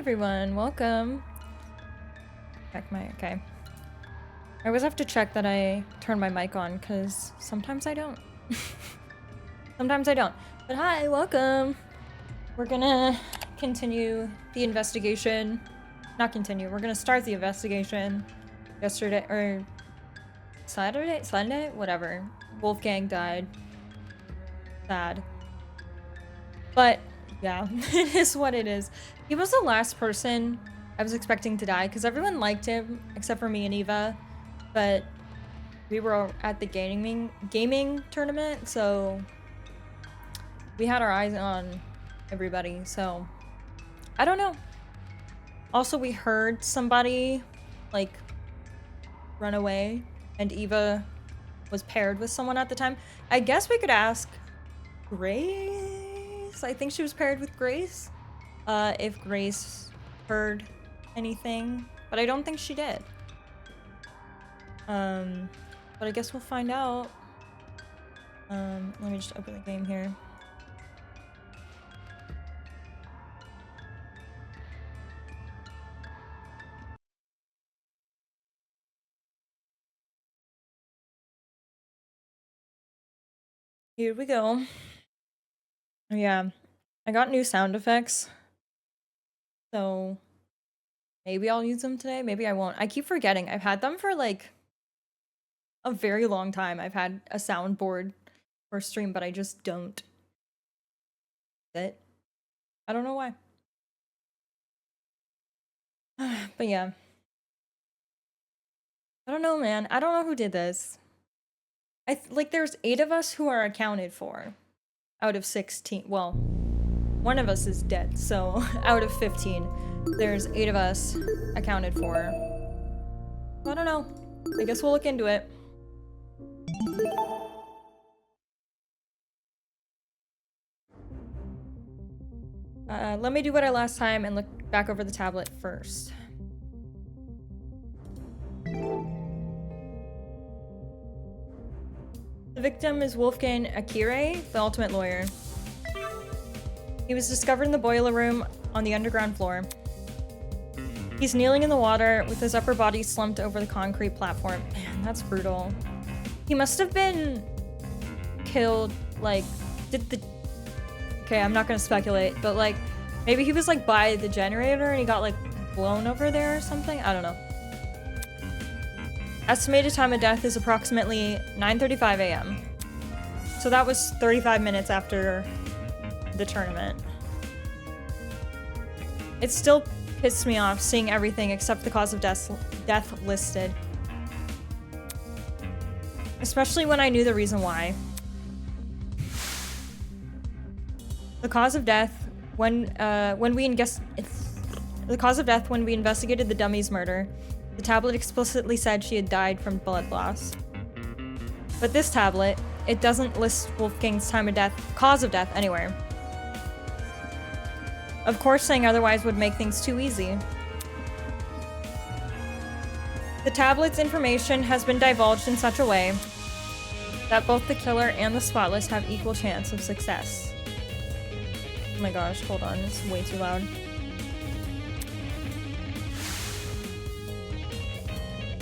everyone, welcome. Check my, okay. I always have to check that I turn my mic on because sometimes I don't. Sometimes I don't. But hi, welcome. We're gonna continue the investigation. Not continue, we're gonna start the investigation. Yesterday, or Sunday? Whatever. Wolfgang died. Sad. But, yeah, it is what it is. He was the last person I was expecting to die, because everyone liked him, except for me and Eva. But we were at the gaming tournament, so we had our eyes on everybody, so I don't know. Also, we heard somebody, like, run away, and Eva was paired with someone at the time. I guess we could ask Grace? I think she was paired with Grace. If Grace heard anything, but I don't think she did. But I guess we'll find out. Let me just open the game here. Here we go. Yeah, I got new sound effects. So maybe I'll use them today, maybe I won't. I keep forgetting. I've had them for like a very long time. I've had a soundboard for stream, but I just don't. I don't know why. But yeah. I don't know, man. I don't know who did this. Like there's 8 of us who are accounted for out of 16. Well, one of us is dead, so out of 15, there's 8 of us accounted for. I don't know. I guess we'll look into it. Let me do what I last time and look back over the tablet first. The victim is Wolfgang Akire, the ultimate lawyer. He was discovered in the boiler room on the underground floor. He's kneeling in the water with his upper body slumped over the concrete platform. Man, that's brutal. He must have been killed, like, okay, I'm not gonna speculate, but like, maybe he was like by the generator and he got like blown over there or something? I don't know. Estimated time of death is approximately 9:35 a.m. So that was 35 minutes after the tournament. It still pissed me off seeing everything except the cause of death listed. Especially when I knew the reason why. The cause of death when we investigated the dummy's murder, the tablet explicitly said she had died from blood loss. But this tablet, it doesn't list Wolfgang's cause of death anywhere. Of course, saying otherwise would make things too easy. The tablet's information has been divulged in such a way that both the killer and the spotless have equal chance of success. Oh my gosh, hold on, it's way too loud.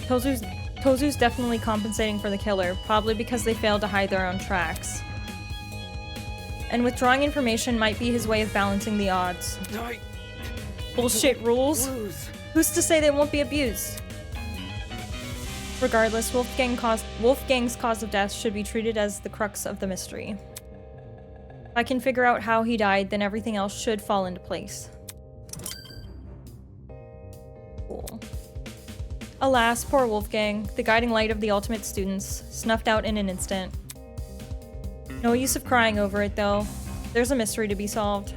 Tozu's definitely compensating for the killer, probably because they failed to hide their own tracks. And withdrawing information might be his way of balancing the odds. Bullshit rules? Who's to say they won't be abused? Regardless, Wolfgang's cause of death should be treated as the crux of the mystery. If I can figure out how he died, then everything else should fall into place. Cool. Alas, poor Wolfgang, the guiding light of the ultimate students, snuffed out in an instant. No use of crying over it, though. There's a mystery to be solved.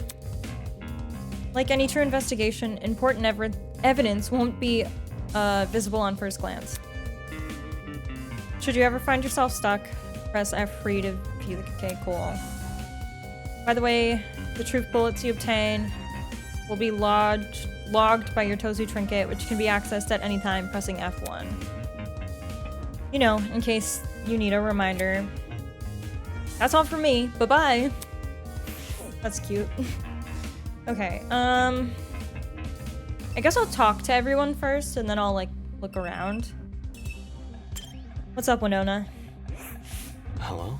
Like any true investigation, important evidence won't be visible on first glance. Should you ever find yourself stuck, press F3 to view the... Okay, cool. By the way, the truth bullets you obtain will be logged by your Tozu trinket, which can be accessed at any time pressing F1. You know, in case you need a reminder. That's all from me. Bye-bye. That's cute. Okay, I guess I'll talk to everyone first, and then I'll, like, look around. What's up, Winona? Hello?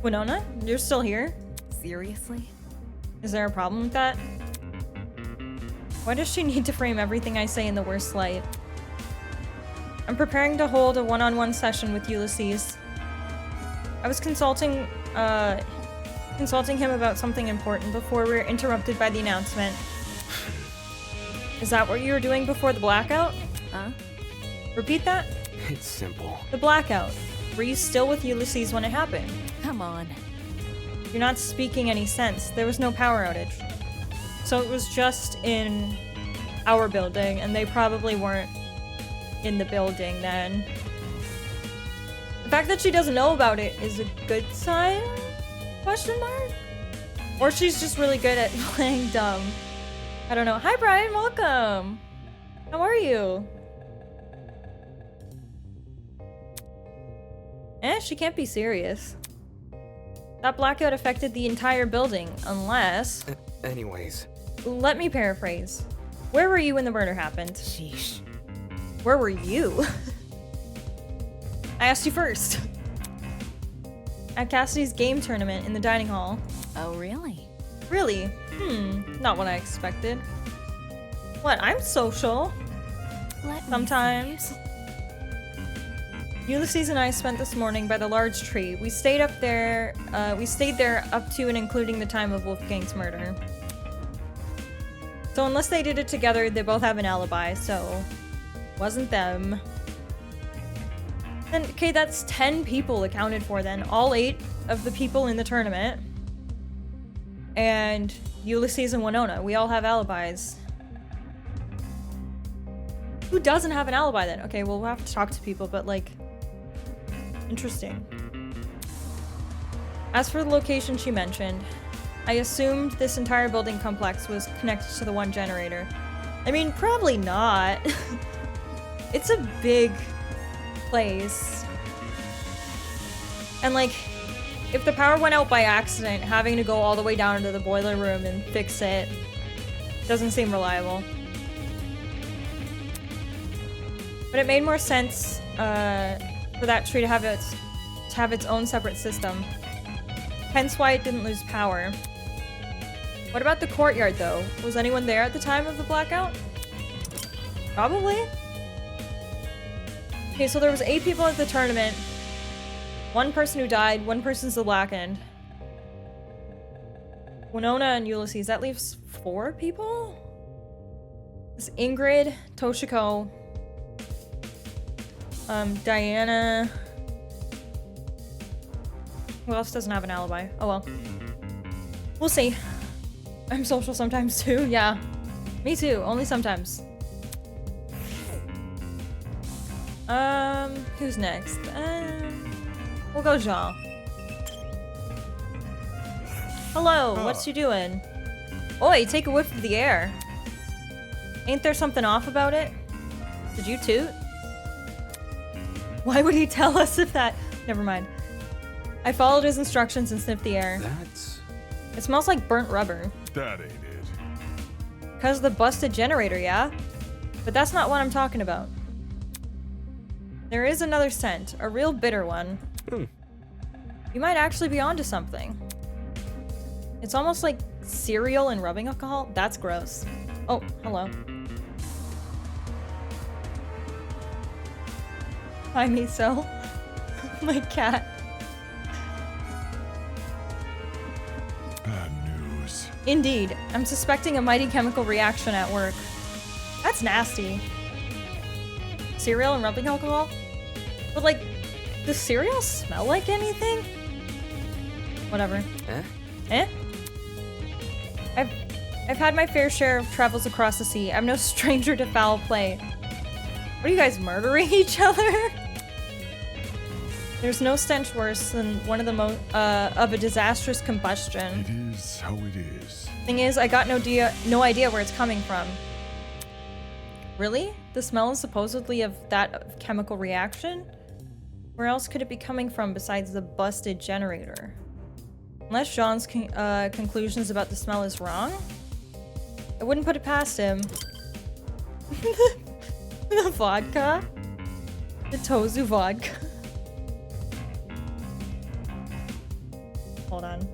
Winona? You're still here? Seriously? Is there a problem with that? Why does she need to frame everything I say in the worst light? I'm preparing to hold a one-on-one session with Ulysses. I was consulting him about something important before we were interrupted by the announcement. Is that what you were doing before the blackout? Huh? Repeat that? It's simple. The blackout. Were you still with Ulysses when it happened? Come on. You're not speaking any sense. There was no power outage. So it was just in our building, and they probably weren't in the building then. The fact that she doesn't know about it is a good sign? Question mark? Or she's just really good at playing dumb. I don't know. Hi, Brian. Welcome. How are you? She can't be serious. That blackout affected the entire building, unless... Anyways. Let me paraphrase. Where were you when the murder happened? Sheesh. Where were you? I asked you first. At Cassidy's game tournament in the dining hall. Oh, really? Really? Not what I expected. What, I'm social. Sometimes. Ulysses and I spent this morning by the large tree. We stayed there up to and including the time of Wolfgang's murder. So unless they did it together, they both have an alibi, so wasn't them. And okay, that's 10 people accounted for then. All 8 of the people in the tournament. And Ulysses and Winona. We all have alibis. Who doesn't have an alibi then? Okay, well, we'll have to talk to people, but like... Interesting. As for the location she mentioned, I assumed this entire building complex was connected to the one generator. I mean, probably not. It's a big place. And like, if the power went out by accident, having to go all the way down to the boiler room and fix it doesn't seem reliable. But it made more sense for that tree to have its own separate system. Hence why it didn't lose power. What about the courtyard though? Was anyone there at the time of the blackout? Probably. Okay, so there was 8 people at the tournament. 1 person who died, 1 person's the black end. Winona and Ulysses, that leaves 4 people? It's Ingrid, Toshiko, Diana. Who else doesn't have an alibi? Oh well. We'll see. I'm social sometimes too, yeah. Me too, only sometimes. Who's next? We'll go Jean. Hello, what's you doing? Oi, take a whiff of the air. Ain't there something off about it? Did you toot? Why would he tell us if that... Never mind. I followed his instructions and sniffed the air. It smells like burnt rubber. That ain't it. Because of the busted generator, yeah? But that's not what I'm talking about. There is another scent, a real bitter one. You might actually be onto something. It's almost like cereal and rubbing alcohol. That's gross. Oh, hello. Hi, Miso. My cat. Bad news. Indeed. I'm suspecting a mighty chemical reaction at work. That's nasty. Cereal and rubbing alcohol? But like, does cereal smell like anything? Whatever. Eh? I've had my fair share of travels across the sea. I'm no stranger to foul play. What are you guys, murdering each other? There's no stench worse than one of the of a disastrous combustion. It is how it is. Thing is, I got no idea where it's coming from. Really? The smell is supposedly of that chemical reaction? Where else could it be coming from besides the busted generator? Unless Jean's conclusions about the smell is wrong? I wouldn't put it past him. The vodka? The Tozu vodka. Hold on.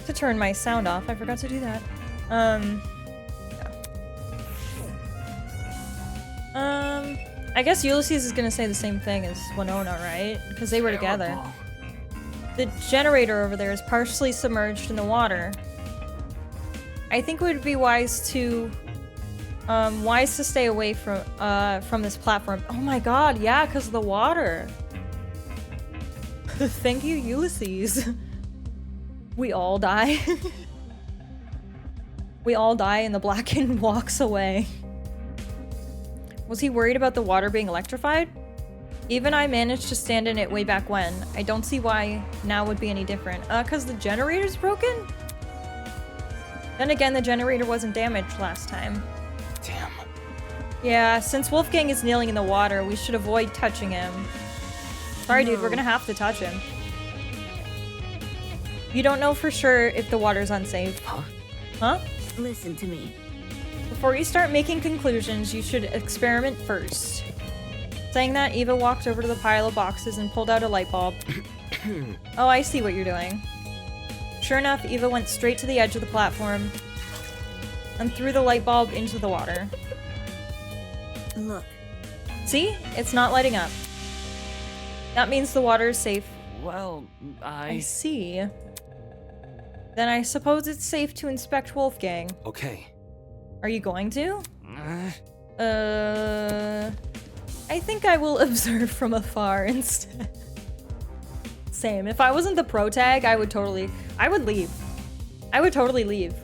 To turn my sound off, I forgot to do that. I guess Ulysses is gonna say the same thing as Winona, right? Because they were together. Terrible. The generator over there is partially submerged in the water. I think it would be wise to stay away from this platform. Oh my god, yeah, because of the water. Thank you, Ulysses. We all die. We all die and the Blackened walks away. Was he worried about the water being electrified? Even I managed to stand in it way back when. I don't see why now would be any different. Cause the generator's broken? Then again, the generator wasn't damaged last time. Damn. Yeah, since Wolfgang is kneeling in the water, we should avoid touching him. Sorry, dude, we're gonna have to touch him. You don't know for sure if the water's unsafe. Huh? Huh? Listen to me. Before you start making conclusions, you should experiment first. Saying that, Eva walked over to the pile of boxes and pulled out a light bulb. Oh, I see what you're doing. Sure enough, Eva went straight to the edge of the platform and threw the light bulb into the water. Look. See? It's not lighting up. That means the water is safe. Well, I see. Then I suppose it's safe to inspect Wolfgang. Okay. Are you going to? I think I will observe from afar instead. Same. If I wasn't the pro tag, I would leave. I would totally leave.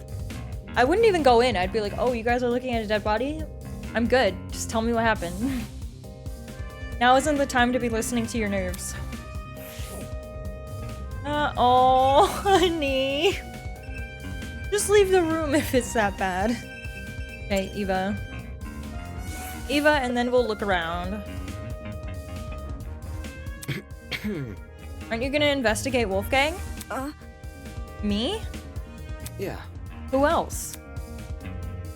I wouldn't even go in. I'd be like, oh, you guys are looking at a dead body? I'm good. Just tell me what happened. Now isn't the time to be listening to your nerves. Oh, honey. Just leave the room if it's that bad. Okay, Eva. Eva, and then we'll look around. Aren't you gonna investigate Wolfgang? Me? Yeah. Who else?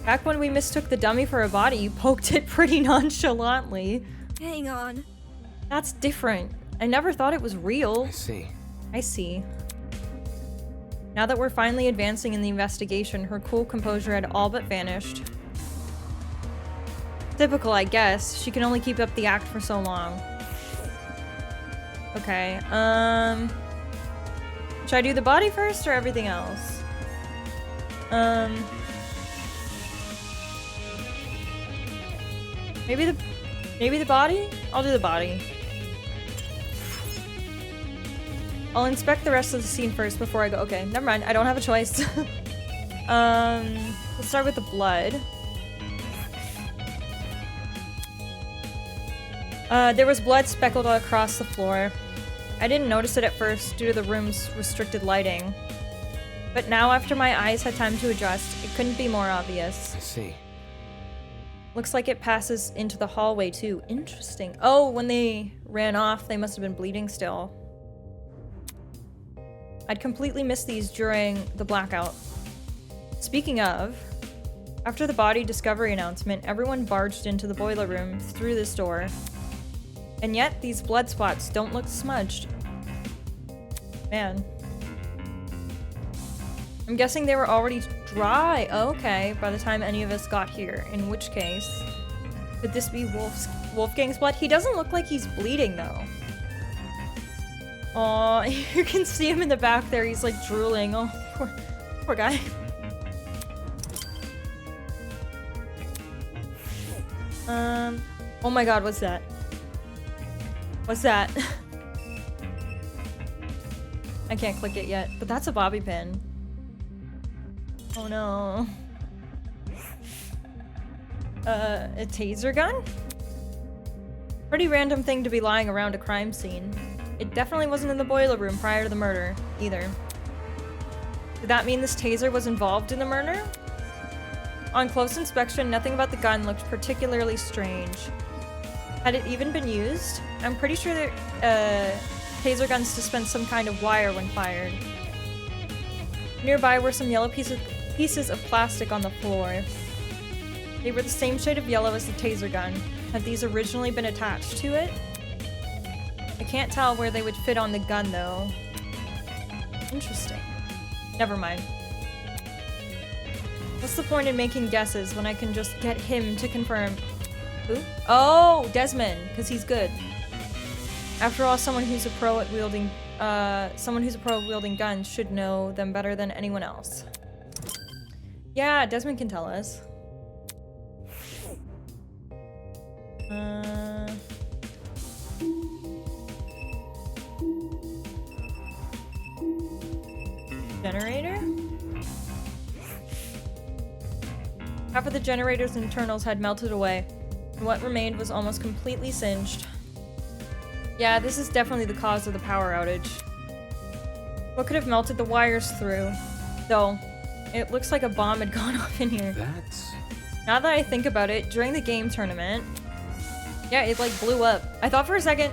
Back when we mistook the dummy for a body, you poked it pretty nonchalantly. Hang on. That's different. I never thought it was real. I see. I see. Now that we're finally advancing in the investigation, her cool composure had all but vanished. Typical, I guess. She can only keep up the act for so long. Okay, should I do the body first or everything else? Maybe the body? I'll do the body. I'll inspect the rest of the scene first before I go. Okay, never mind. I don't have a choice. Let's start with the blood. There was blood speckled across the floor. I didn't notice it at first due to the room's restricted lighting. But now, after my eyes had time to adjust, it couldn't be more obvious. I see. Looks like it passes into the hallway too. Interesting. Oh, when they ran off, they must have been bleeding still. I'd completely missed these during the blackout. Speaking of, after the body discovery announcement, everyone barged into the boiler room through this door. And yet, these blood spots don't look smudged. Man. I'm guessing they were already dry. Okay, by the time any of us got here. In which case, could this be Wolfgang's blood? He doesn't look like he's bleeding, though. Aw, you can see him in the back there. He's like drooling. Oh, poor guy. Oh my god, what's that? What's that? I can't click it yet, but that's a bobby pin. Oh no. A taser gun? Pretty random thing to be lying around a crime scene. It definitely wasn't in the boiler room prior to the murder, either. Did that mean this taser was involved in the murder? On close inspection, nothing about the gun looked particularly strange. Had it even been used? I'm pretty sure that taser guns dispense some kind of wire when fired. Nearby were some yellow pieces of plastic on the floor. They were the same shade of yellow as the taser gun. Had these originally been attached to it? I can't tell where they would fit on the gun, though. Interesting. Never mind. What's the point in making guesses when I can just get him to confirm? Who? Oh, Desmond, because he's good. After all, someone who's a pro at wielding guns should know them better than anyone else. Yeah, Desmond can tell us. Generator? Half of the generator's internals had melted away, and what remained was almost completely singed. Yeah, this is definitely the cause of the power outage. What could have melted the wires through? Though, it looks like a bomb had gone off in here. That's... Now that I think about it, during the game tournament, yeah, it like blew up. I thought for a second,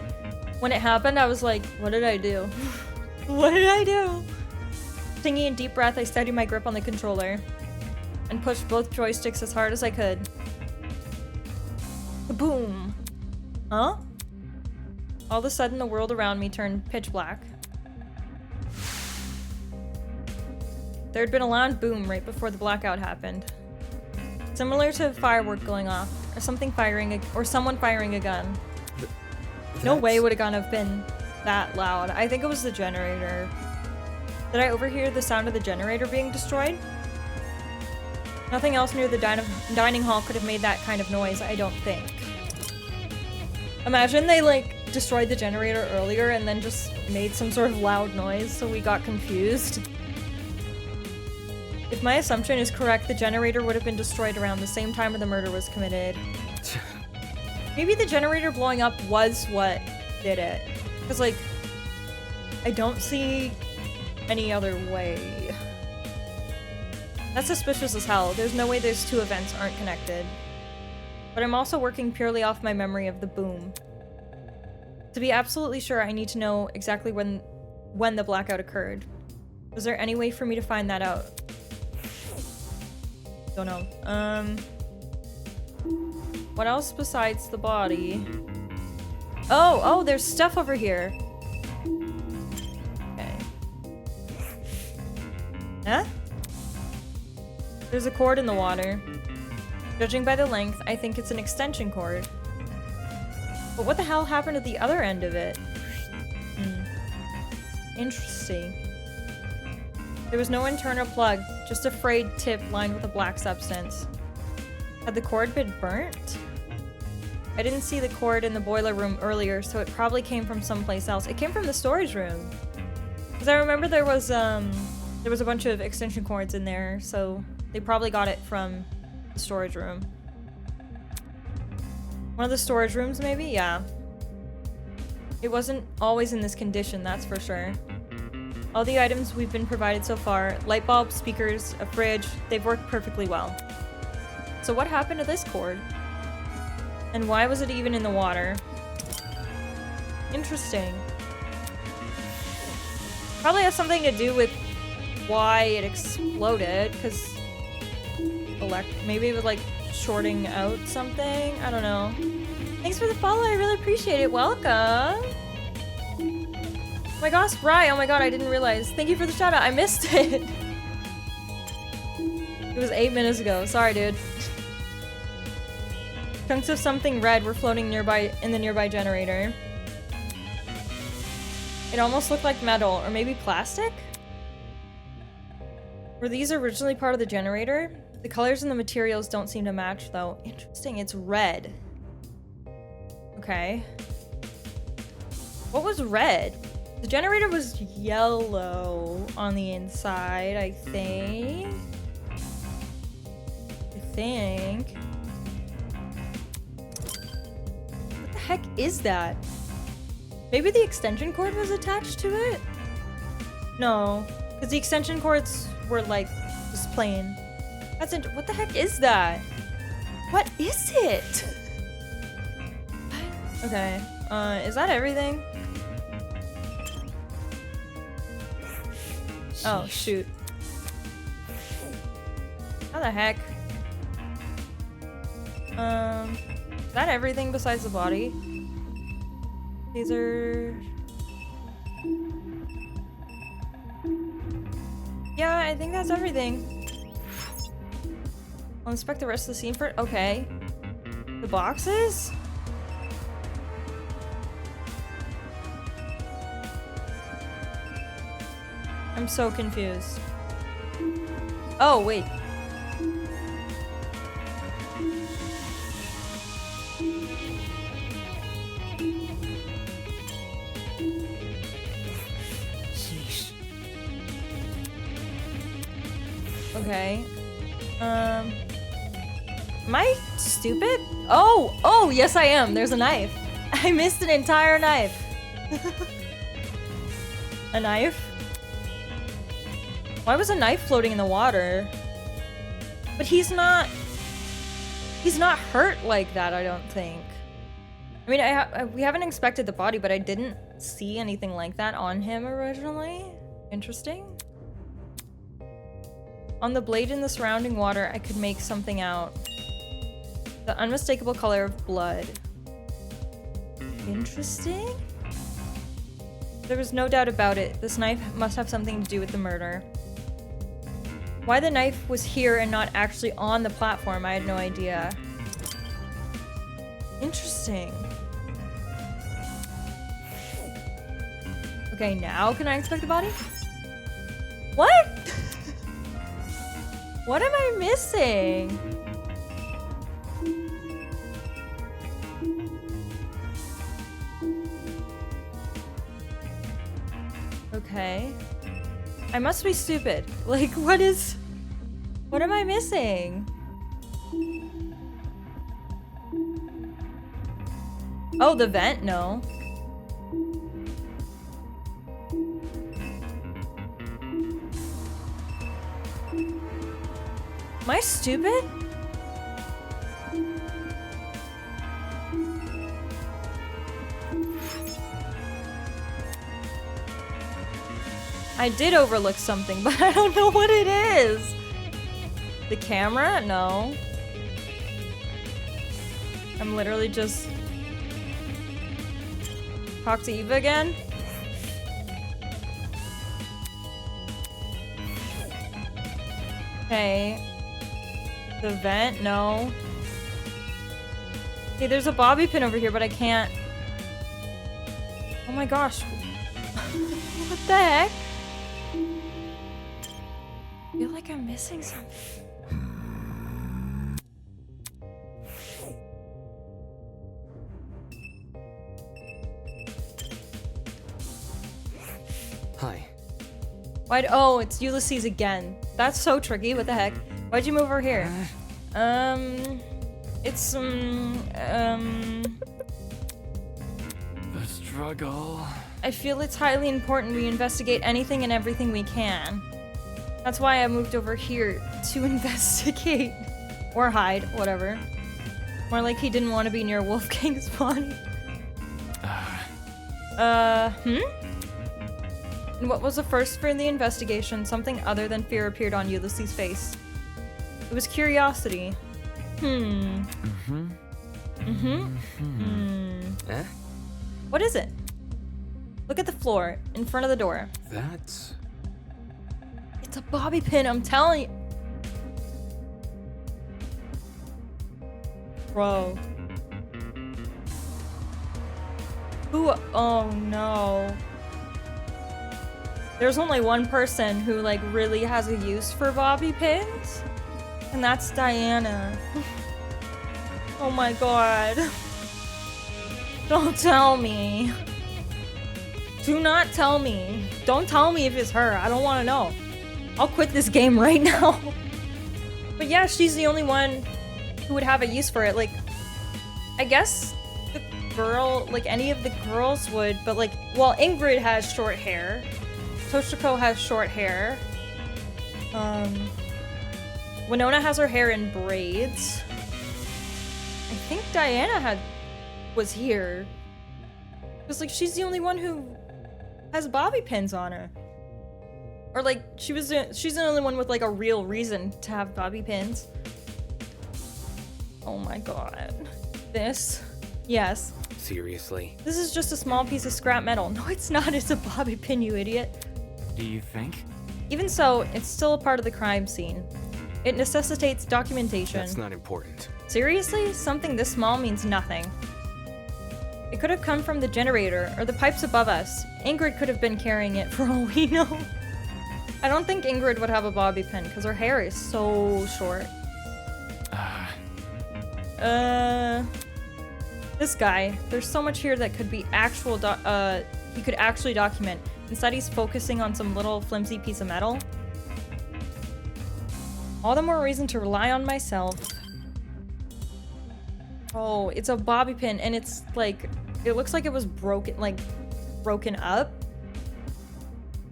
when it happened, I was like, what did I do? What did I do? Taking a deep breath, I steadied my grip on the controller and pushed both joysticks as hard as I could. Boom! Huh? All of a sudden, the world around me turned pitch black. There had been a loud boom right before the blackout happened. Similar to a firework going off, or someone firing a gun. No way would a gun have been that loud. I think it was the generator. Did I overhear the sound of the generator being destroyed? Nothing else near the dining hall could have made that kind of noise, I don't think. Imagine they, like, destroyed the generator earlier and then just made some sort of loud noise, so we got confused. If my assumption is correct, the generator would have been destroyed around the same time the murder was committed. Maybe the generator blowing up was what did it. Because, like, I don't see any other way. That's suspicious as hell. There's no way those two events aren't connected. But I'm also working purely off my memory of the boom. To be absolutely sure, I need to know exactly when the blackout occurred. Was there any way for me to find that out? Don't know. What else besides the body? Oh, there's stuff over here. Okay. Huh? There's a cord in the water. Judging by the length, I think it's an extension cord. But what the hell happened at the other end of it? Interesting. There was no internal plug, just a frayed tip lined with a black substance. Had the cord been burnt? I didn't see the cord in the boiler room earlier, so it probably came from someplace else. It came from the storage room. Because I remember there was a bunch of extension cords in there, so they probably got it from the storage room. One of the storage rooms, maybe? Yeah. It wasn't always in this condition, that's for sure. All the items we've been provided so far, light bulb, speakers, a fridge, they've worked perfectly well. So what happened to this cord? And why was it even in the water? Interesting. Probably has something to do with why it exploded, because maybe it was like shorting out something? I don't know. Thanks for the follow, I really appreciate it. Welcome! Oh my gosh, Rye! Oh my god, I didn't realize. Thank you for the shout out, I missed it! It was 8 minutes ago, sorry dude. Chunks of something red were floating in the nearby generator. It almost looked like metal, or maybe plastic? Were these originally part of the generator? The colors and the materials don't seem to match, though. Interesting, it's red. Okay. What was red? The generator was yellow on the inside, I think. What the heck is that? Maybe the extension cord was attached to it? No, because the extension cords were like just plain. What the heck is that? What is it? Okay, is that everything? Oh, shoot. How the heck? Is that everything besides the body? These are... Yeah, I think that's everything. I'll inspect the rest of the scene for... Okay. The boxes? I'm so confused. Oh, wait. Sheesh. Okay. Am I stupid? Oh, yes I am. There's a knife. I missed an entire knife. A knife? Why was a knife floating in the water? But he's not hurt like that, I don't think. I mean, we haven't inspected the body, but I didn't see anything like that on him originally. Interesting. On the blade in the surrounding water, I could make something out. The unmistakable color of blood. Interesting. There was no doubt about it. This knife must have something to do with the murder. Why the knife was here and not actually on the platform, I had no idea. Interesting. Okay, now can I inspect the body? What? What am I missing? Okay. I must be stupid. Like, what am I missing? Oh, the vent? No. Am I stupid? I did overlook something, but I don't know what it is. The camera? No. I'm literally just... Talk to Eva again? Okay. The vent? No. Okay, there's a bobby pin over here, but I can't... Oh my gosh. What the heck? I feel like I'm missing something. Hi. Why'd— oh, it's Ulysses again. That's so tricky. What the heck? Why'd you move over here? It's The struggle. I feel it's highly important we investigate anything and everything we can. That's why I moved over here to investigate. Or hide, whatever. More like he didn't want to be near Wolfgang's body. And what was the first for the investigation? Something other than fear appeared on Ulysses' face. It was curiosity. What is it? Look at the floor, in front of the door. That's... It's a bobby pin, I'm telling you. Bro. Who— oh no. There's only one person who like really has a use for bobby pins, and that's Diana. Oh my god. Don't tell me. Do not tell me. Don't tell me if it's her. I don't want to know. I'll quit this game right now. But yeah, she's the only one who would have a use for it. Like, I guess the girl, like any of the girls would, but like, well, Ingrid has short hair. Toshiko has short hair. Winona has her hair in braids. I think Diana was here. Because like she's the only one who has bobby pins on her. Or like she's the only one with like a real reason to have bobby pins. Oh my god. This? Yes. Seriously? This is just a small piece of scrap metal. No, it's not. It's a bobby pin, you idiot. Do you think? Even so, it's still a part of the crime scene. It necessitates documentation. That's not important. Seriously? Something this small means nothing. It could have come from the generator or the pipes above us. Ingrid could have been carrying it for all we know. I don't think Ingrid would have a bobby pin because her hair is so short. This guy. There's so much here that could be actual he could actually document. Instead, he's focusing on some little flimsy piece of metal. All the more reason to rely on myself. Oh, it's a bobby pin, and it's like, it looks like it was broken up.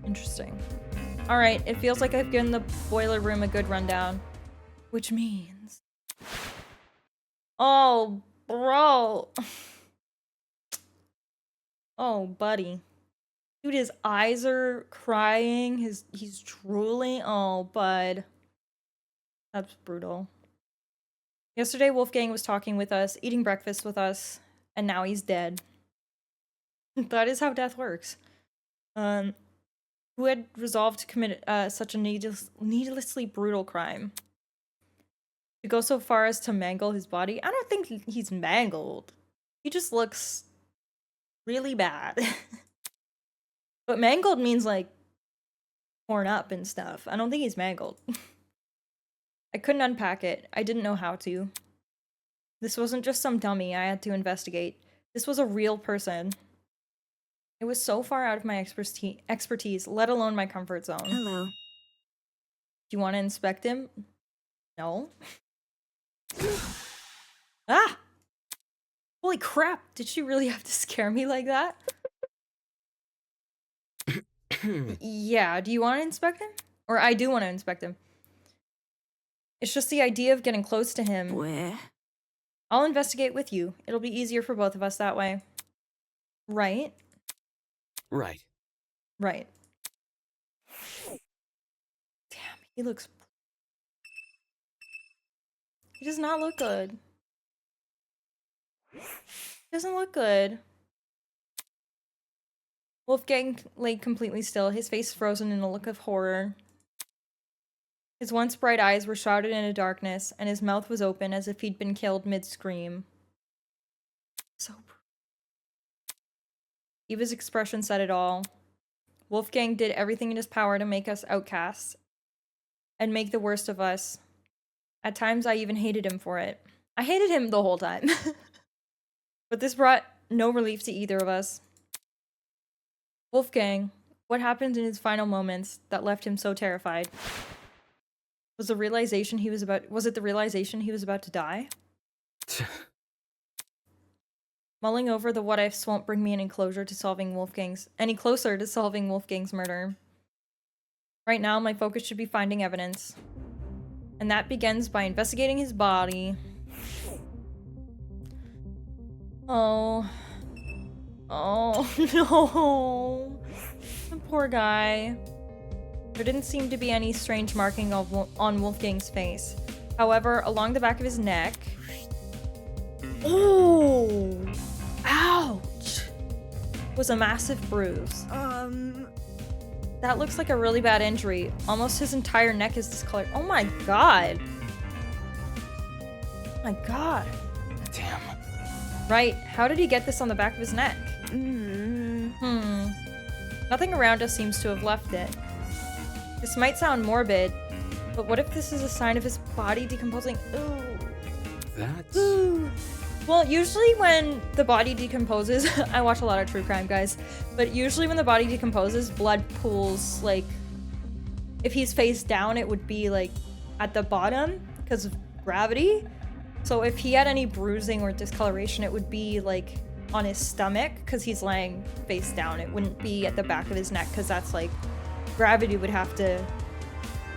Interesting. All right, it feels like I've given the boiler room a good rundown, which means, oh, bro. Oh, buddy. Dude, his eyes are crying. He's drooling. Oh, bud. That's brutal. Yesterday, Wolfgang was talking with us, eating breakfast with us, and now he's dead. That is how death works. Who had resolved to commit such a needlessly brutal crime? To go so far as to mangle his body? I don't think he's mangled. He just looks really bad. But mangled means like torn up and stuff. I don't think he's mangled. I couldn't unpack it. I didn't know how to. This wasn't just some dummy I had to investigate. This was a real person. It was so far out of my expertise, let alone my comfort zone. Hello. Do you want to inspect him? No. Ah! Holy crap, did she really have to scare me like that? Yeah, do you want to inspect him? Or I do want to inspect him. It's just the idea of getting close to him. Where? I'll investigate with you. It'll be easier for both of us that way. Right? Right. Right. Damn, he looks... He does not look good. He doesn't look good. Wolfgang lay completely still, his face frozen in a look of horror. His once bright eyes were shrouded in a darkness, and his mouth was open as if he'd been killed mid-scream. So... Eva's expression said it all. Wolfgang did everything in his power to make us outcasts, and make the worst of us. At times, I even hated him for it. I hated him the whole time. But this brought no relief to either of us. Wolfgang, what happened in his final moments that left him so terrified? Was it the realization he was about to die? Mulling over the what-ifs won't bring me any closer to solving Wolfgang's murder. Right now, my focus should be finding evidence. And that begins by investigating his body. Oh. Oh, no. The poor guy. There didn't seem to be any strange marking on Wolfgang's face. However, along the back of his neck... Oh! Ouch! Was a massive bruise. That looks like a really bad injury. Almost his entire neck is discolored. Oh my god! Oh my god. Damn. Right, how did he get this on the back of his neck? Nothing around us seems to have left it. This might sound morbid, but what if this is a sign of his body decomposing? Ooh. That's... Ooh. Well, usually when the body decomposes, I watch a lot of true crime, guys, but usually when the body decomposes, blood pools, like, if he's face down, it would be, like, at the bottom because of gravity. So if he had any bruising or discoloration, it would be, like, on his stomach because he's laying face down. It wouldn't be at the back of his neck because that's, like, gravity would have to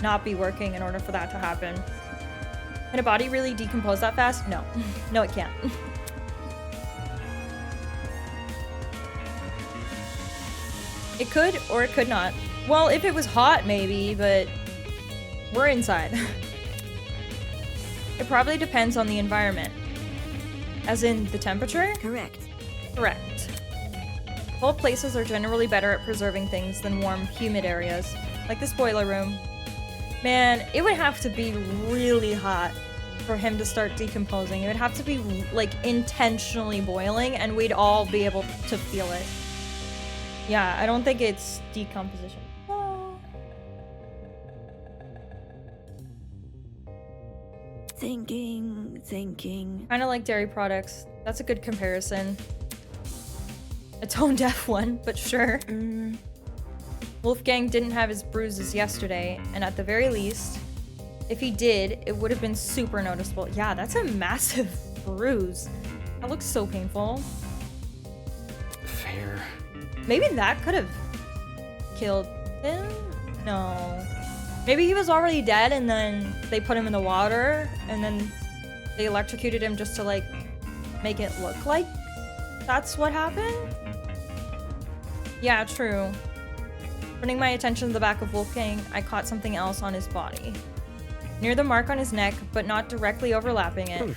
not be working in order for that to happen. Can a body really decompose that fast? No. No, it can't. It could, or it could not. Well, if it was hot, maybe, but we're inside. It probably depends on the environment. As in the temperature? Correct. Correct. Cold places are generally better at preserving things than warm, humid areas, like this boiler room. Man, it would have to be really hot for him to start decomposing. It would have to be, like, intentionally boiling, and we'd all be able to feel it. Yeah, I don't think it's decomposition. Oh. Thinking. Kind of like dairy products. That's a good comparison. A tone-deaf one, but sure. Wolfgang didn't have his bruises yesterday, and at the very least, if he did, it would have been super noticeable. Yeah, that's a massive bruise. That looks so painful. Fair. Maybe that could have killed him? No. Maybe he was already dead and then they put him in the water and then they electrocuted him just to, like, make it look like that's what happened? Yeah, true. Turning my attention to the back of Wolfgang, I caught something else on his body. Near the mark on his neck, but not directly overlapping it.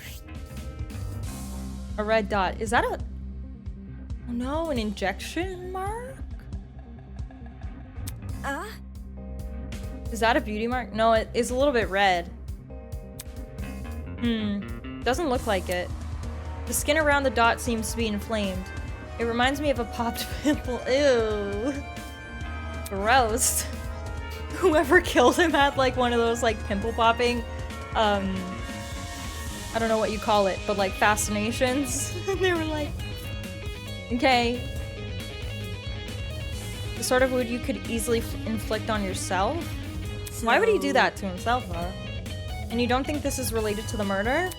A red dot. Is that a... Oh no, an injection mark? Is that a beauty mark? No, it is a little bit red. Doesn't look like it. The skin around the dot seems to be inflamed. It reminds me of a popped pimple. Ew. Gross. Whoever killed him had, like, one of those, like, pimple popping, I don't know what you call it, but, like, fascinations. And they were like, okay. The sort of wound you could easily inflict on yourself? So... Why would he do that to himself, though? And you don't think this is related to the murder?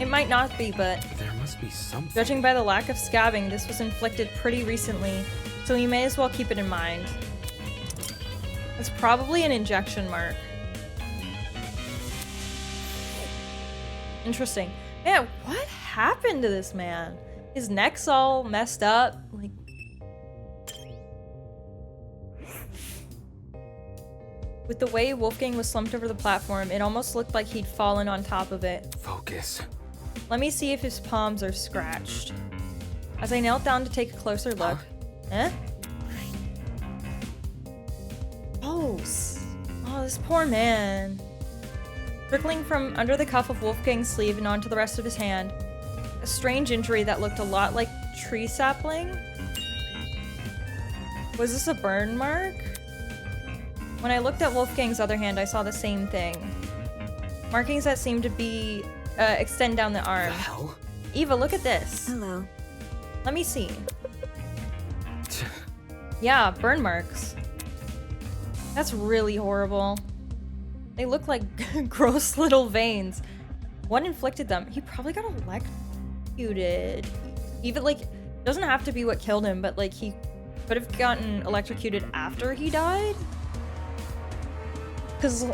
It might not be, but... There must be something. Judging by the lack of scabbing, this was inflicted pretty recently, so you may as well keep it in mind. It's probably an injection mark. Interesting. Man, what happened to this man? His neck's all messed up. Like... With the way Wolfgang was slumped over the platform, it almost looked like he'd fallen on top of it. Focus. Let me see if his palms are scratched. As I knelt down to take a closer look... Eh? Oh, this poor man. Trickling from under the cuff of Wolfgang's sleeve and onto the rest of his hand. A strange injury that looked a lot like tree sapling. Was this a burn mark? When I looked at Wolfgang's other hand, I saw the same thing. Markings that seemed to be extend down the arm. The hell? Eva, look at this. Hello. Let me see. Yeah, burn marks. That's really horrible. They look like gross little veins. What inflicted them? He probably got electrocuted. Even, like, doesn't have to be what killed him, but, like, he could have gotten electrocuted after he died? Because,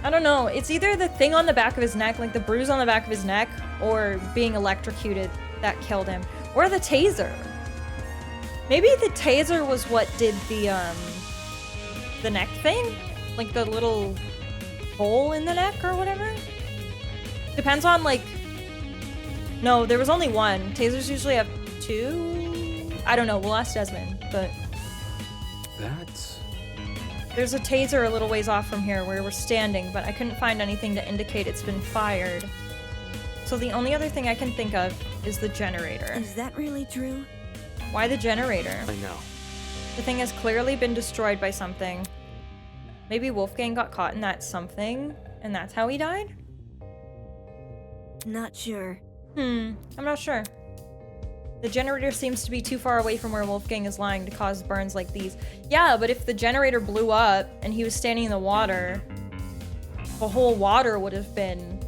I don't know, it's either the thing on the back of his neck, like the bruise on the back of his neck, or being electrocuted that killed him. Or the taser. Maybe the taser was what did the neck thing? Like the little hole in the neck or whatever? Depends on, like... No, there was only one. Tasers usually have two? I don't know, we'll ask Desmond, but... That's... There's a taser a little ways off from here where we're standing, but I couldn't find anything to indicate it's been fired. So the only other thing I can think of is the generator. Is that really true? Why the generator? I know. The thing has clearly been destroyed by something. Maybe Wolfgang got caught in that something, and that's how he died? Not sure. I'm not sure. The generator seems to be too far away from where Wolfgang is lying to cause burns like these. Yeah, but if the generator blew up and he was standing in the water, the whole water would have been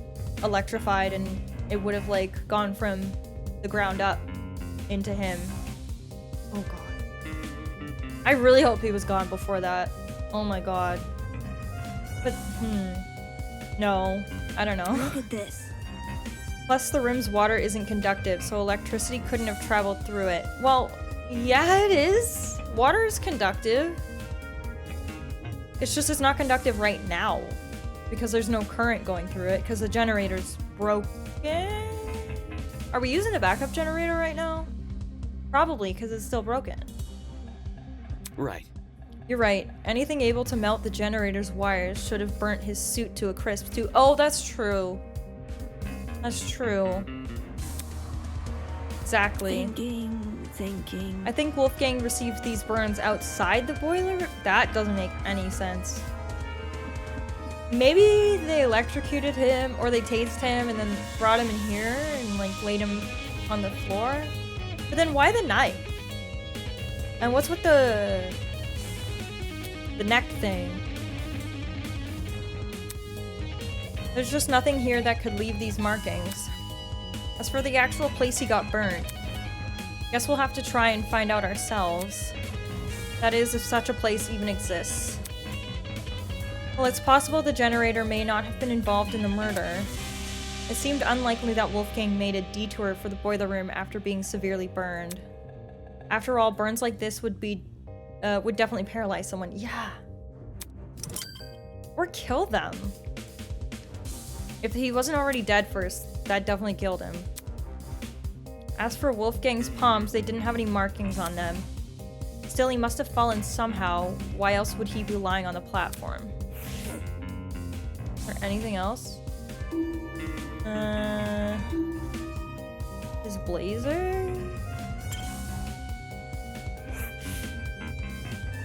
electrified and it would have, like, gone from the ground up into him. Oh god. I really hope he was gone before that. Oh my god. But, no. I don't know. Look at this. Plus, the room's water isn't conductive, so electricity couldn't have traveled through it. Well, yeah, it is. Water is conductive. It's just it's not conductive right now. because there's no current going through it because the generator's broken. Are we using a backup generator right now? Probably, because it's still broken. Right. You're right. Anything able to melt the generator's wires should have burnt his suit to a crisp too. Oh, that's true. That's true. Exactly. Thinking. I think Wolfgang received these burns outside the boiler. That doesn't make any sense. Maybe they electrocuted him or they tased him and then brought him in here and like laid him on the floor. But then why the knife? And what's with the neck thing? There's just nothing here that could leave these markings. As for the actual place he got burned, guess we'll have to try and find out ourselves. That is, if such a place even exists. Well, it's possible the generator may not have been involved in the murder. It seemed unlikely that Wolfgang made a detour for the boiler room after being severely burned. After all, burns like this would definitely paralyze someone. Yeah. Or kill them. If he wasn't already dead first, that definitely killed him. As for Wolfgang's palms, they didn't have any markings on them. Still, he must have fallen somehow. Why else would he be lying on the platform? Is there anything else? His blazer?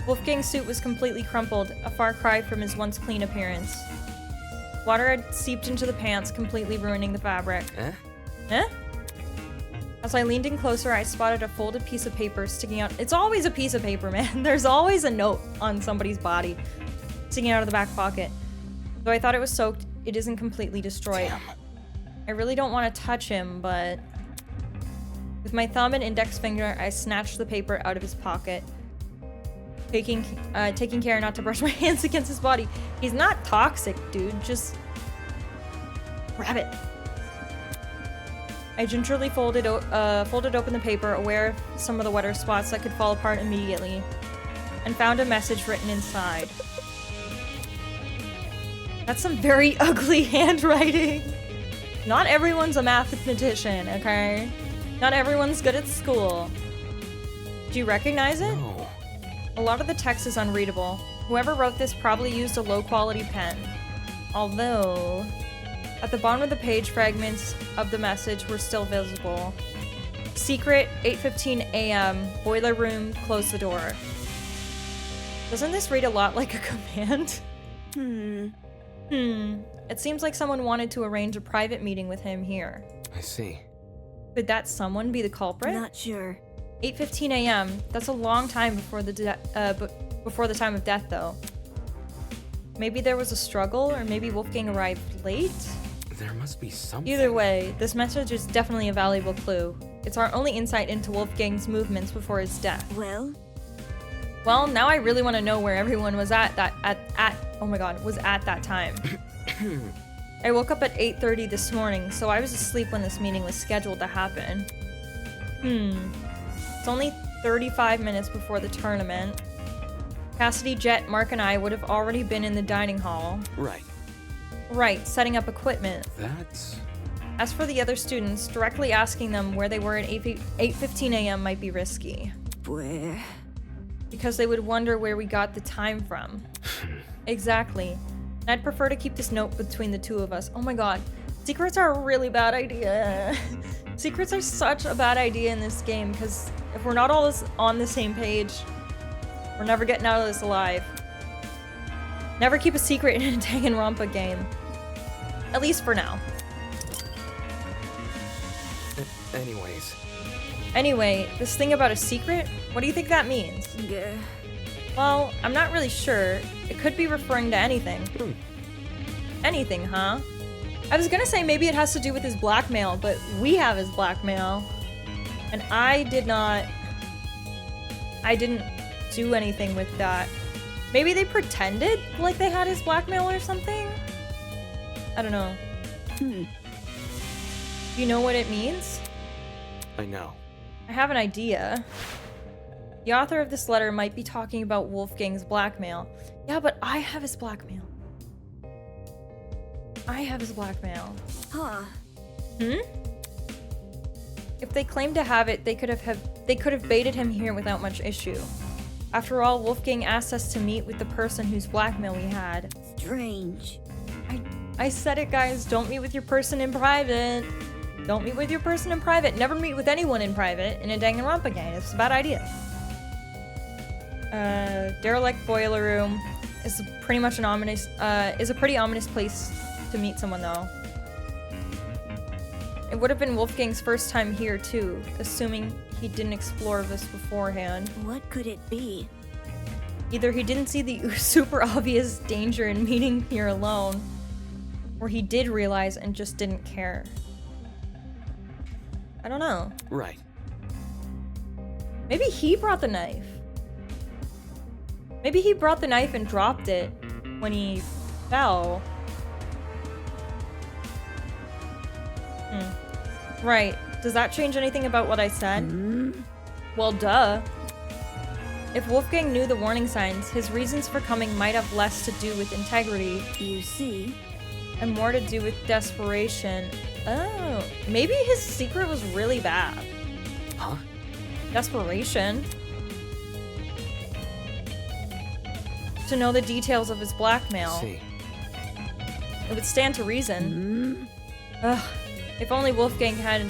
Wolfgang's suit was completely crumpled, a far cry from his once clean appearance. Water had seeped into the pants, completely ruining the fabric. Eh? As I leaned in closer, I spotted a folded piece of paper sticking out. It's always a piece of paper, man. There's always a note on somebody's body sticking out of the back pocket. Though I thought it was soaked, it isn't completely destroyed. Damn. I really don't want to touch him, but... With my thumb and index finger, I snatched the paper out of his pocket. Taking care not to brush my hands against his body. He's not toxic, dude. Just grab it. I gingerly folded open the paper, aware of some of the wetter spots that could fall apart immediately, and found a message written inside. That's some very ugly handwriting. Not everyone's a mathematician, okay? Not everyone's good at school. Do you recognize it? No. A lot of the text is unreadable. Whoever wrote this probably used a low-quality pen. Although, at the bottom of the page, fragments of the message were still visible. Secret, 8:15 a.m., boiler room, close the door. Doesn't this read a lot like a command? It seems like someone wanted to arrange a private meeting with him here. I see. Could that someone be the culprit? Not sure. 8:15 a.m. That's a long time before the time of death, though. Maybe there was a struggle, or maybe Wolfgang arrived late? There must be something. Either way, this message is definitely a valuable clue. It's our only insight into Wolfgang's movements before his death. Well, now I really want to know where everyone was at that time. I woke up at 8:30 this morning, so I was asleep when this meeting was scheduled to happen. It's only 35 minutes before the tournament. Cassidy, Jet, Mark, and I would have already been in the dining hall. Right, setting up equipment. That's... As for the other students, directly asking them where they were at 8:15 a.m. might be risky. Where? Because they would wonder where we got the time from. Exactly. And I'd prefer to keep this note between the two of us. Oh my god. Secrets are a really bad idea. Secrets are such a bad idea in this game, because if we're not all on the same page, we're never getting out of this alive. Never keep a secret in a Dananronpa game. At least for now. Anyways. Anyway, this thing about a secret, what do you think that means? Yeah. Well, I'm not really sure. It could be referring to anything. Anything, huh? I was gonna say maybe it has to do with his blackmail, but we have his blackmail. And I didn't do anything with that. Maybe they pretended like they had his blackmail or something? I don't know. Do you know what it means? I know. I have an idea. The author of this letter might be talking about Wolfgang's blackmail. Yeah, but I have his blackmail. I have his blackmail. Huh. Hmm? If they claimed to have it, they could have baited him here without much issue. After all, Wolfgang asked us to meet with the person whose blackmail we had. Strange. I said it, guys. Don't meet with your person in private. Don't meet with your person in private. Never meet with anyone in private in a Danganronpa game. It's a bad idea. Derelict boiler room is pretty much is a pretty ominous place to meet someone, though. It would have been Wolfgang's first time here, too, assuming he didn't explore this beforehand. What could it be? Either he didn't see the super obvious danger in meeting here alone, or he did realize and just didn't care. I don't know. Right. Maybe he brought the knife. Maybe he brought the knife and dropped it when he fell. Right. Does that change anything about what I said? Well, duh. If Wolfgang knew the warning signs, his reasons for coming might have less to do with integrity. You see? And more to do with desperation. Oh, maybe his secret was really bad. Huh? Desperation. To know the details of his blackmail. See. It would stand to reason. Ugh. If only Wolfgang had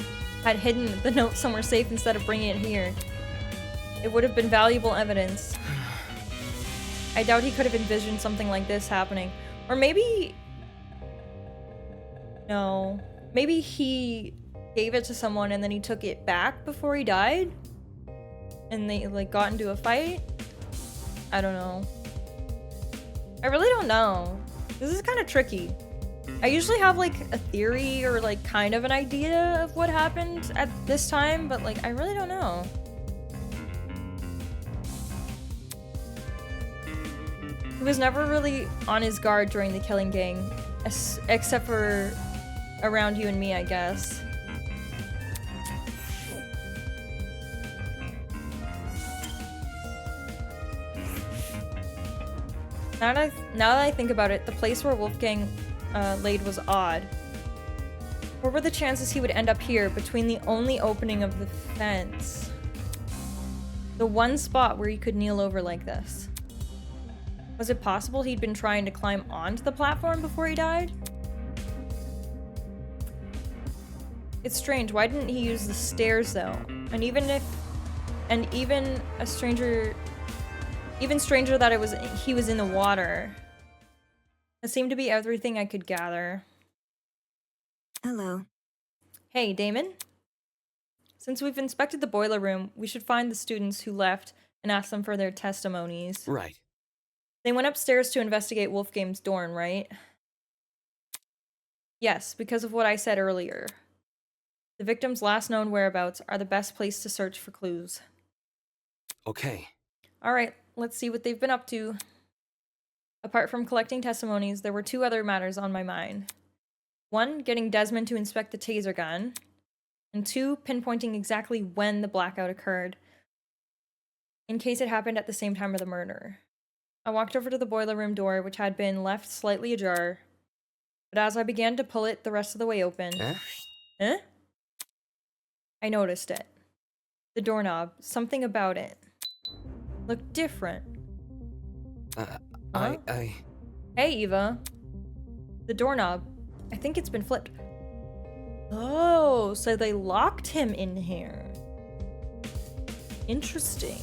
hidden the note somewhere safe instead of bringing it here. It would have been valuable evidence. I doubt he could have envisioned something like this happening. Or maybe... No. Maybe he gave it to someone and then he took it back before he died? And they, like, got into a fight? I don't know. I really don't know. This is kind of tricky. I usually have, like, a theory or, like, kind of an idea of what happened at this time, but, like, I really don't know. He was never really on his guard during the killing gang, except for around you and me, I guess. Now that I think about it, the place where Wolfgang laid was odd. What were the chances he would end up here, between the only opening of the fence? The one spot where he could kneel over like this. Was it possible he'd been trying to climb onto the platform before he died? It's strange, why didn't he use the stairs though? And even stranger that he was in the water. That seemed to be everything I could gather. Hello. Hey, Damon? Since we've inspected the boiler room, we should find the students who left and ask them for their testimonies. Right. They went upstairs to investigate Wolfgang's dorm, right? Yes, because of what I said earlier. The victim's last known whereabouts are the best place to search for clues. Okay. Alright, let's see what they've been up to. Apart from collecting testimonies, there were two other matters on my mind. One, getting Desmond to inspect the taser gun. And two, pinpointing exactly when the blackout occurred, in case it happened at the same time of the murder. I walked over to the boiler room door, which had been left slightly ajar, but as I began to pull it the rest of the way open... Eh? I noticed it. The doorknob, something about it looked different. Huh? Hey, Eva. The doorknob. I think it's been flipped. Oh, so they locked him in here. Interesting.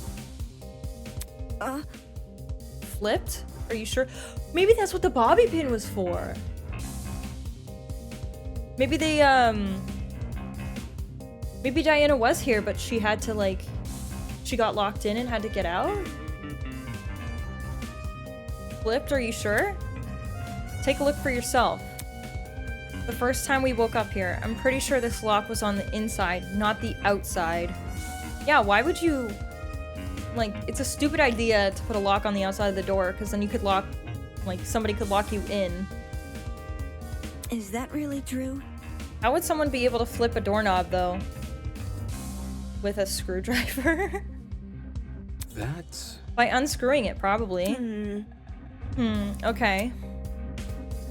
Flipped? Are you sure? Maybe that's what the bobby pin was for. Maybe they, maybe Diana was here, but she had to, like, she got locked in and had to get out? Flipped, are you sure? Take a look for yourself. The first time we woke up here, I'm pretty sure this lock was on the inside, not the outside. Yeah, why would you... Like, it's a stupid idea to put a lock on the outside of the door, because then you could lock... Like, somebody could lock you in. Is that really true? How would someone be able to flip a doorknob, though? With a screwdriver? That's... By unscrewing it, probably. Okay.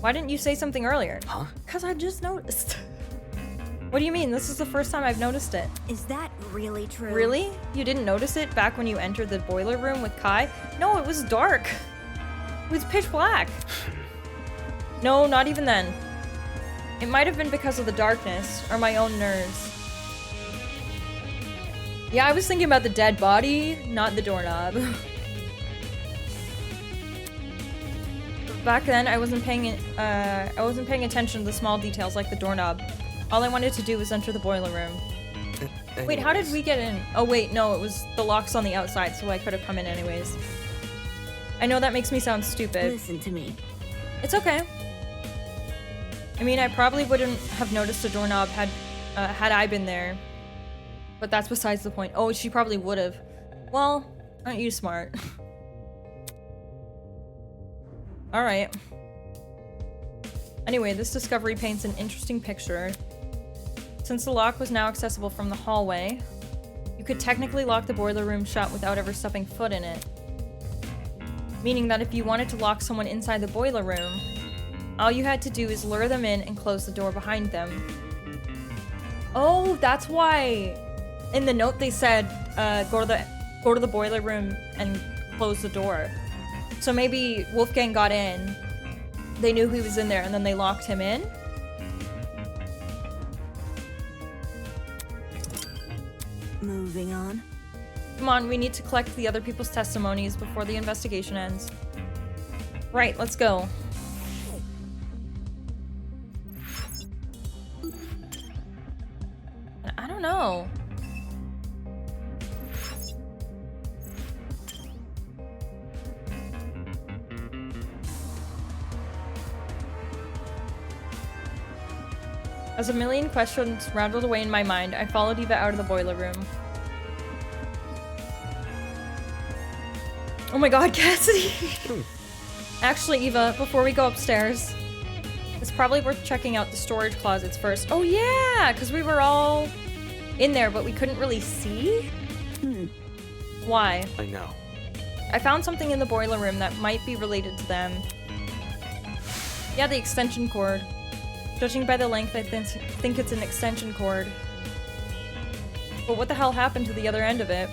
Why didn't you say something earlier? Huh? Because I just noticed. What do you mean? This is the first time I've noticed it. Is that really true? Really? You didn't notice it back when you entered the boiler room with Kai? No, it was dark. It was pitch black. No, not even then. It might have been because of the darkness, or my own nerves. Yeah, I was thinking about the dead body, not the doorknob. Back then, I wasn't paying attention to the small details like the doorknob. All I wanted to do was enter the boiler room. Wait, how did we get in? Oh wait, no, it was the locks on the outside, so I could have come in anyways. I know that makes me sound stupid. Listen to me. It's okay. I mean, I probably wouldn't have noticed the doorknob had I been there. But that's besides the point. Oh, she probably would have. Well, aren't you smart? Alright. Anyway, this discovery paints an interesting picture. Since the lock was now accessible from the hallway, you could technically lock the boiler room shut without ever stepping foot in it. Meaning that if you wanted to lock someone inside the boiler room, all you had to do is lure them in and close the door behind them. Oh, that's why in the note they said, go to the boiler room and close the door. So maybe Wolfgang got in, they knew he was in there, and then they locked him in? Moving on. Come on, we need to collect the other people's testimonies before the investigation ends. Right, let's go. I don't know. As a million questions rattled away in my mind, I followed Eva out of the boiler room. Oh my god, Cassidy! Actually, Eva, before we go upstairs, it's probably worth checking out the storage closets first. Oh yeah, because we were all in there, but we couldn't really see? Why? I know. I found something in the boiler room that might be related to them. Yeah, the extension cord. Judging by the length, I think it's an extension cord. But what the hell happened to the other end of it?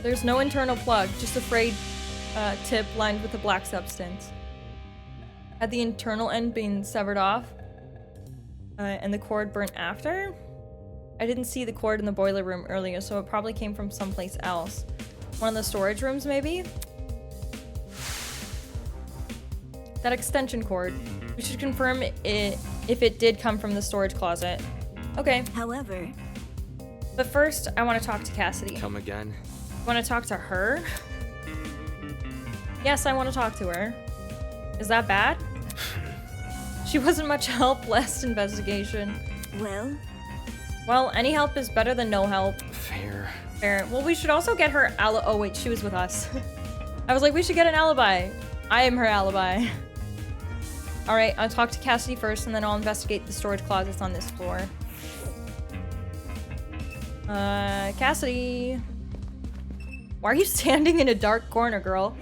There's no internal plug, just a frayed tip lined with a black substance. Had the internal end been severed off? And the cord burnt after? I didn't see the cord in the boiler room earlier, so it probably came from someplace else. One of the storage rooms, maybe? That extension cord. We should confirm if it did come from the storage closet. Okay. However, but first, I want to talk to Cassidy. Come again? Want to talk to her? Yes, I want to talk to her. Is that bad? She wasn't much help last investigation. well, any help is better than no help. Fair. Fair. Well, we should also get her oh wait, she was with us. I was like, we should get an alibi. I am her alibi. Alright, I'll talk to Cassidy first, and then I'll investigate the storage closets on this floor. Cassidy. Why are you standing in a dark corner, girl?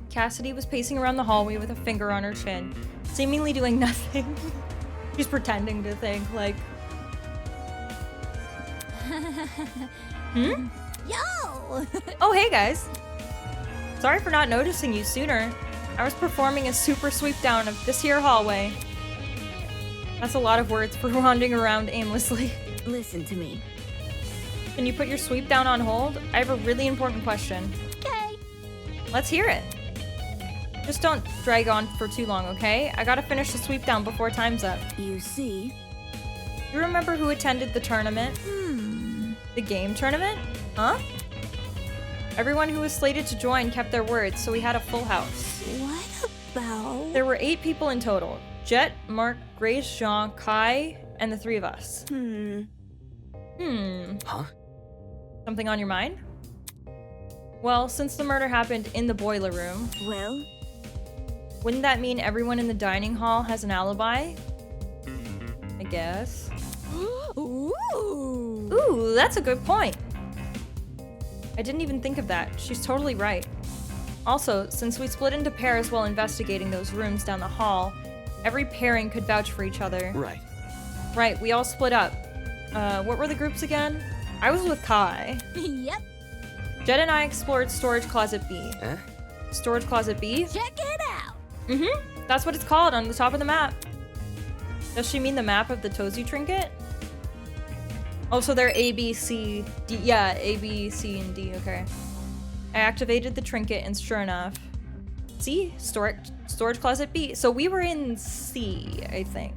Cassidy was pacing around the hallway with a finger on her chin, seemingly doing nothing. She's pretending to think, like... yo! Oh, hey guys. Sorry for not noticing you sooner. I was performing a super sweep down of this here hallway. That's a lot of words for wandering around aimlessly. Listen to me. Can you put your sweep down on hold? I have a really important question. Okay. Let's hear it. Just don't drag on for too long, okay? I gotta finish the sweep down before time's up. You see? You remember who attended the tournament? The game tournament? Huh? Everyone who was slated to join kept their words, so we had a full house. What about... There were 8 people in total. Jet, Mark, Grace, Jean, Kai, and the 3 of us. Huh? Something on your mind? Well, since the murder happened in the boiler room... Well? Wouldn't that mean everyone in the dining hall has an alibi? I guess. Ooh! Ooh, that's a good point. I didn't even think of that. She's totally right. Also, since we split into pairs while investigating those rooms down the hall, every pairing could vouch for each other. Right. Right, we all split up. What were the groups again? I was with Kai. Yep. Jet and I explored Storage Closet B. Eh? Storage Closet B? Check it out. Mm-hmm. That's what it's called on the top of the map. Does she mean the map of the Tozu trinket? Oh, so they're A, B, C, D. Yeah, A, B, C, and D. Okay. I activated the trinket, and sure enough, C, storage closet B. So we were in C, I think.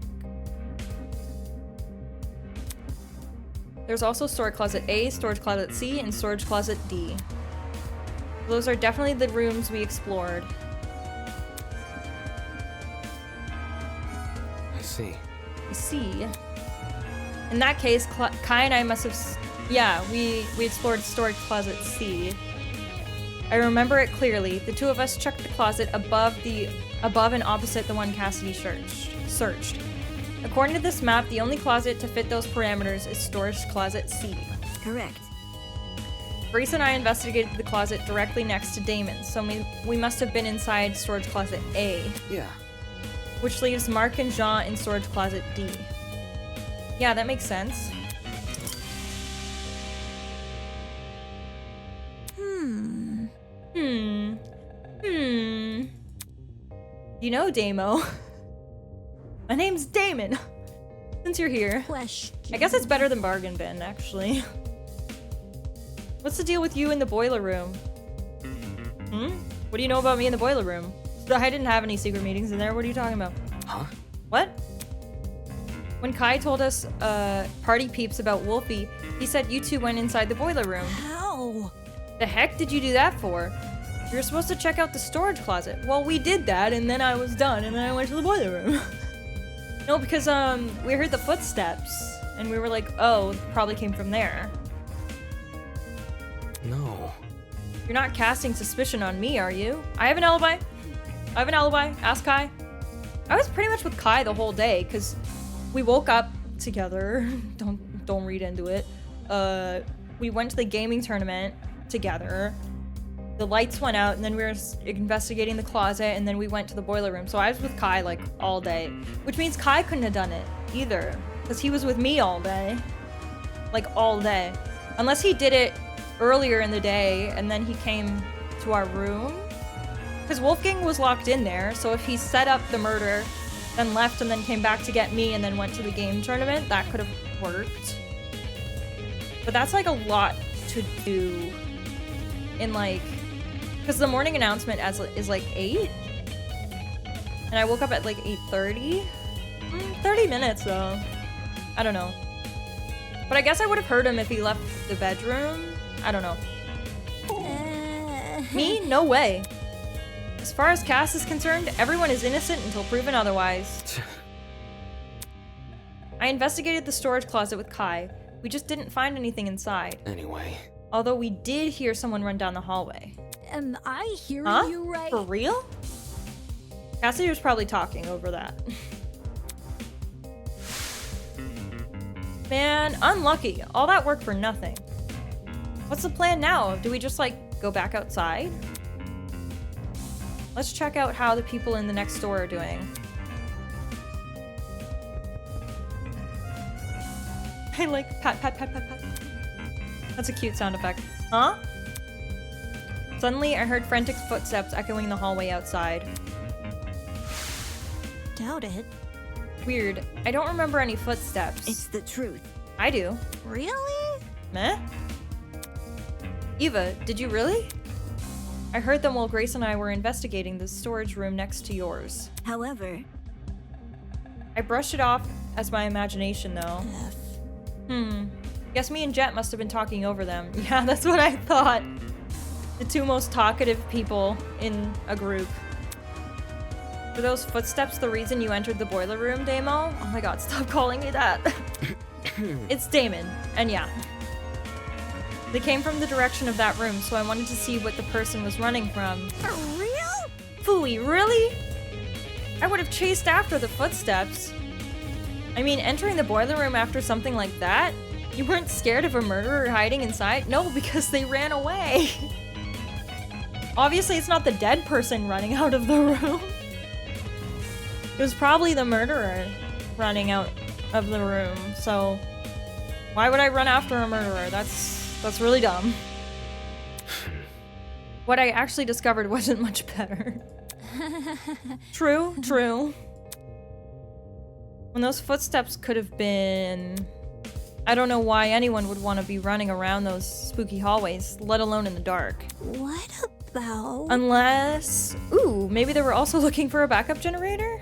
There's also storage closet A, storage closet C, and storage closet D. Those are definitely the rooms we explored. I see. C. In that case, Kai and I must have... Yeah, we explored storage closet C. I remember it clearly. The two of us checked the closet above and opposite the one Cassidy searched. According to this map, the only closet to fit those parameters is storage closet C. Correct. Grace and I investigated the closet directly next to Damon's, so we must have been inside storage closet A. Yeah. Which leaves Mark and Jean in storage closet D. Yeah, that makes sense. You know, Damo. My name's Damon. Since you're here. Question. I guess it's better than Bargain Bin, actually. What's the deal with you in the boiler room? What do you know about me in the boiler room? I didn't have any secret meetings in there. What are you talking about? Huh? What? When Kai told us party peeps about Wolfie, he said you two went inside the boiler room. How? The heck did you do that for? You were supposed to check out the storage closet. Well, we did that, and then I was done, and then I went to the boiler room. No, because we heard the footsteps, and we were like, oh, it probably came from there. No. You're not casting suspicion on me, are you? I have an alibi. Ask Kai. I was pretty much with Kai the whole day, because we woke up together. Don't read into it. We went to the gaming tournament together. The lights went out, and then we were investigating the closet, and then we went to the boiler room. So I was with Kai, like, all day. Which means Kai couldn't have done it, either. Because he was with me all day. Like, all day. Unless he did it earlier in the day, and then he came to our room. Because Wolfgang was locked in there, so if he set up the murder, then left, and then came back to get me, and then went to the game tournament, that could have worked. But that's, like, a lot to do in, like... Because the morning announcement is like 8? And I woke up at like 8:30? 30 minutes though. I don't know. But I guess I would have heard him if he left the bedroom. I don't know. Me? No way. As far as Cass is concerned, everyone is innocent until proven otherwise. I investigated the storage closet with Kai. We just didn't find anything inside. Anyway. Although we did hear someone run down the hallway. Am I hearing you right? For real? Cassidy was probably talking over that. Man, unlucky. All that work for nothing. What's the plan now? Do we just, like, go back outside? Let's check out how the people in the next door are doing. I like pat, pat, pat, pat, pat. That's a cute sound effect. Huh? Suddenly, I heard frantic footsteps echoing the hallway outside. Doubt it. Weird. I don't remember any footsteps. It's the truth. I do. Really? Meh? Eva, did you really? I heard them while Grace and I were investigating the storage room next to yours. However... I brushed it off as my imagination, though. Guess me and Jet must have been talking over them. Yeah, that's what I thought. The two most talkative people in a group. Were those footsteps the reason you entered the boiler room, Damo? Oh my god, stop calling me that. It's Damon, and yeah. They came from the direction of that room, so I wanted to see what the person was running from. For real? Phooey, really? I would have chased after the footsteps. I mean, entering the boiler room after something like that? You weren't scared of a murderer hiding inside? No, because they ran away. Obviously, it's not the dead person running out of the room. It was probably the murderer running out of the room, so why would I run after a murderer? That's really dumb. What I actually discovered wasn't much better. True, true. When those footsteps could have been... I don't know why anyone would want to be running around those spooky hallways, let alone in the dark. What about... Unless... Ooh, maybe they were also looking for a backup generator?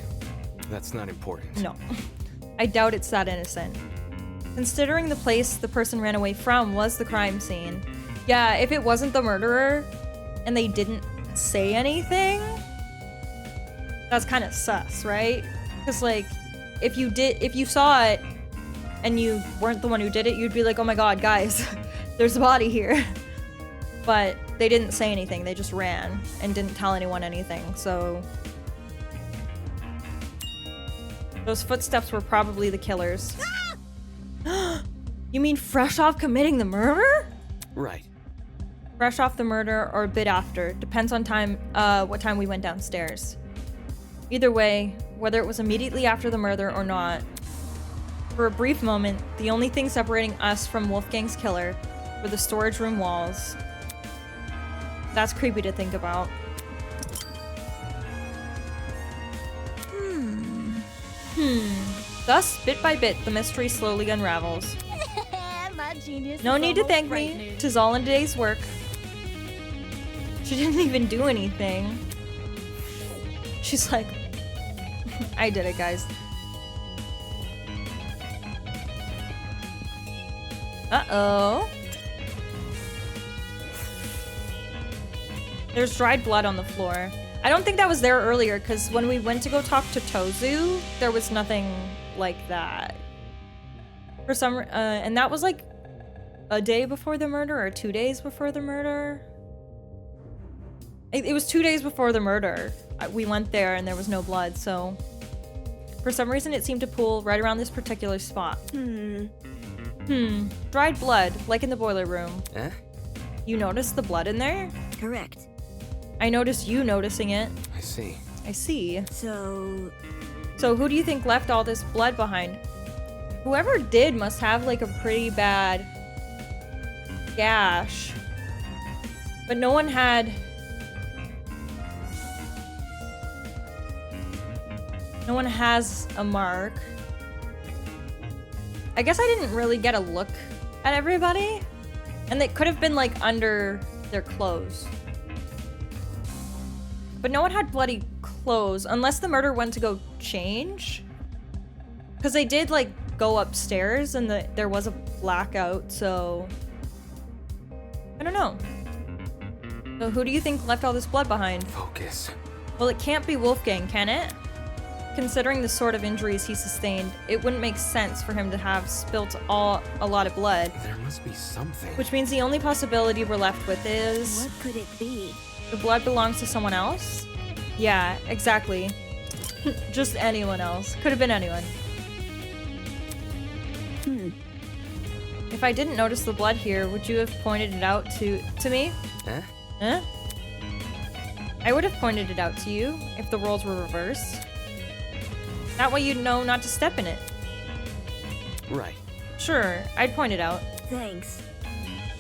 That's not important. No. I doubt it's that innocent. Considering the place the person ran away from was the crime scene. Yeah, if it wasn't the murderer and they didn't say anything, that's kind of sus, right? Because like, if you saw it and you weren't the one who did it, you'd be like, oh my god, guys, there's a body here. But they didn't say anything, they just ran and didn't tell anyone anything, so... Those footsteps were probably the killers. You mean fresh off committing the murder? Right. Fresh off the murder or a bit after. Depends on time, what time we went downstairs. Either way, whether it was immediately after the murder or not, for a brief moment, the only thing separating us from Wolfgang's killer were the storage room walls. That's creepy to think about. Thus, bit by bit, the mystery slowly unravels. My genius No is need to almost thank me. frightening. 'Tis all in a day's work. She didn't even do anything. She's like, I did it, guys. Uh-oh. There's dried blood on the floor. I don't think that was there earlier, because when we went to go talk to Tozu, there was nothing like that. For some, and that was like a day before the murder or 2 days before the murder. It was 2 days before the murder. We went there and there was no blood, so for some reason it seemed to pool right around this particular spot. Dried blood, like in the boiler room. Eh? You noticed the blood in there? Correct. I noticed you noticing it. I see. I see. So... So who do you think left all this blood behind? Whoever did must have like a pretty bad gash. But no one had... No one has a mark. I guess I didn't really get a look at everybody. And they could have been like under their clothes. But no one had bloody clothes, unless the murder went to go change. Because they did like go upstairs and there was a blackout, so... I don't know. So who do you think left all this blood behind? Focus. Well, it can't be Wolfgang, can it? Considering the sort of injuries he sustained, it wouldn't make sense for him to have spilt a lot of blood. There must be something. Which means the only possibility we're left with is... what could it be? The blood belongs to someone else? Yeah, exactly. Just anyone else. Could have been anyone. If I didn't notice the blood here, would you have pointed it out to me? Eh? Huh? I would have pointed it out to you if the roles were reversed. That way you'd know not to step in it. Right. Sure, I'd point it out. Thanks.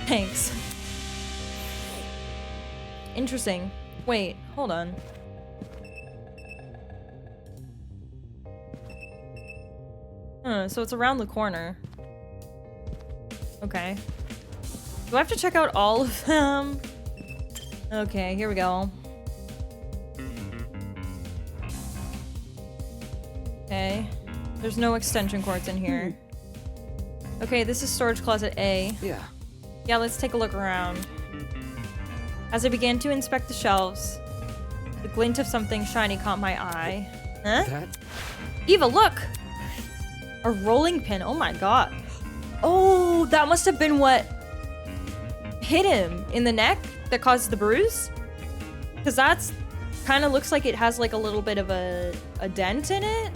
Thanks. Interesting. Wait, hold on. So it's around the corner. Okay. Do I have to check out all of them? Okay, here we go. Okay. There's no extension cords in here. Okay, this is storage closet A. Yeah. Yeah, let's take a look around. As I began to inspect the shelves, the glint of something shiny caught my eye. Huh? That? Eva, look! A rolling pin. Oh my god. Oh, that must have been what hit him in the neck that caused the bruise? Because that's kind of looks like it has like a little bit of a dent in it.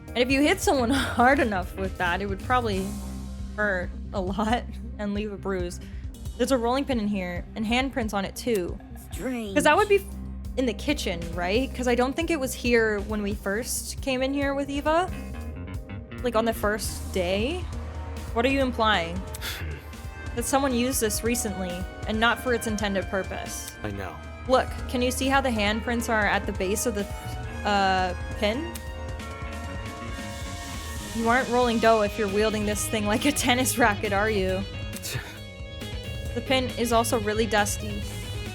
And if you hit someone hard enough with that, it would probably hurt. a lot and leave a bruise. There's a rolling pin in here and handprints on it too. Strange. Because that would be in the kitchen, right? Because I don't think it was here when we first came in here with Eva. Like on the first day. What are you implying? That someone used this recently and not for its intended purpose. I know. Look, can you see how the handprints are at the base of the pin? You aren't rolling dough if you're wielding this thing like a tennis racket, are you? The pin is also really dusty.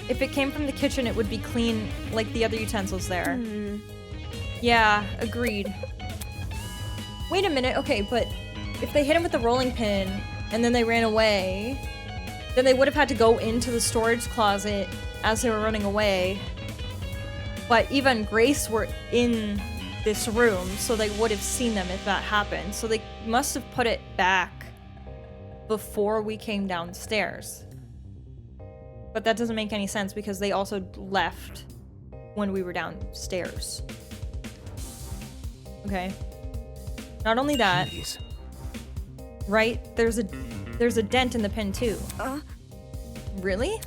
If it came from the kitchen, it would be clean like the other utensils there. Yeah, agreed. Wait a minute, okay, but if they hit him with the rolling pin and then they ran away, then they would have had to go into the storage closet as they were running away. But Eva and Grace were in this room, so they would have seen them if that happened. So they must have put it back before we came downstairs. But that doesn't make any sense because they also left when we were downstairs. Okay. Not only that, Jeez. right? There's a dent in the pin too. Really?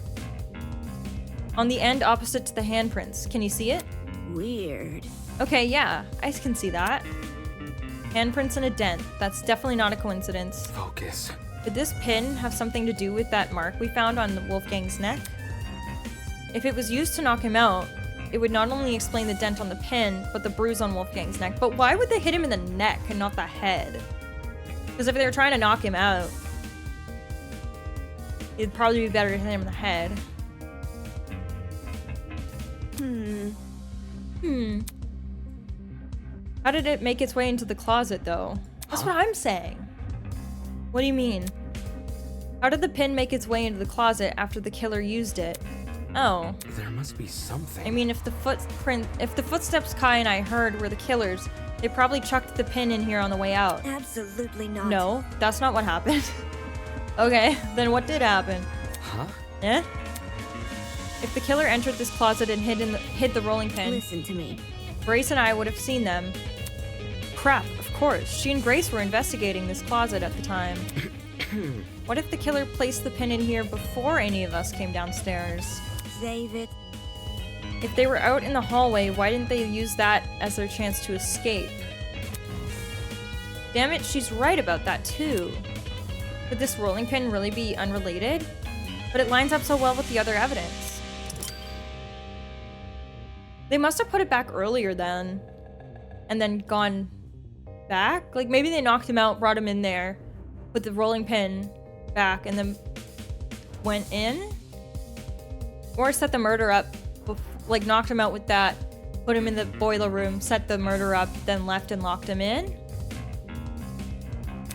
On the end opposite to the handprints. Can you see it? Weird. Okay, yeah, I can see that. Handprints and a dent. That's definitely not a coincidence. Focus. Did this pin have something to do with that mark we found on Wolfgang's neck? If it was used to knock him out, it would not only explain the dent on the pin, but the bruise on Wolfgang's neck. But why would they hit him in the neck and not the head? Because if they were trying to knock him out, it'd probably be better to hit him in the head. How did it make its way into the closet, though? That's what I'm saying. What do you mean? How did the pin make its way into the closet after the killer used it? Oh. There must be something. I mean, if the footsteps Kai and I heard were the killers, they probably chucked the pin in here on the way out. Absolutely not. No, that's not what happened. Okay, then what did happen? Huh? Eh? If the killer entered this closet and hid the rolling pin, Listen to me. Grace and I would have seen them. Crap, of course. She and Grace were investigating this closet at the time. What if the killer placed the pin in here before any of us came downstairs? Save it. If they were out in the hallway, why didn't they use that as their chance to escape? Damn it, she's right about that too. Could this rolling pin really be unrelated? But it lines up so well with the other evidence. They must have put it back earlier then. And then gone back? Like maybe they knocked him out, brought him in there, put the rolling pin back, and then went in? Or set the murder up, like knocked him out with that, put him in the boiler room, set the murder up, then left and locked him in?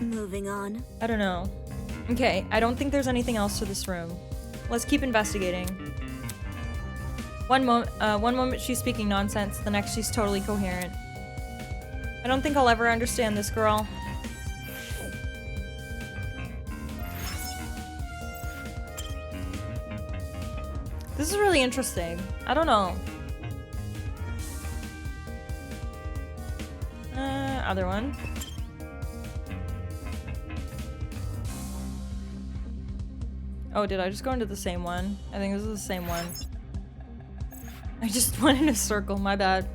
Moving on. I don't know. Okay, I don't think there's anything else to this room. Let's keep investigating. One moment she's speaking nonsense, the next she's totally coherent. I don't think I'll ever understand this girl. This is really interesting. I don't know. Other one. Oh, did I just go into the same one? I think this is the same one. I just went in a circle, my bad.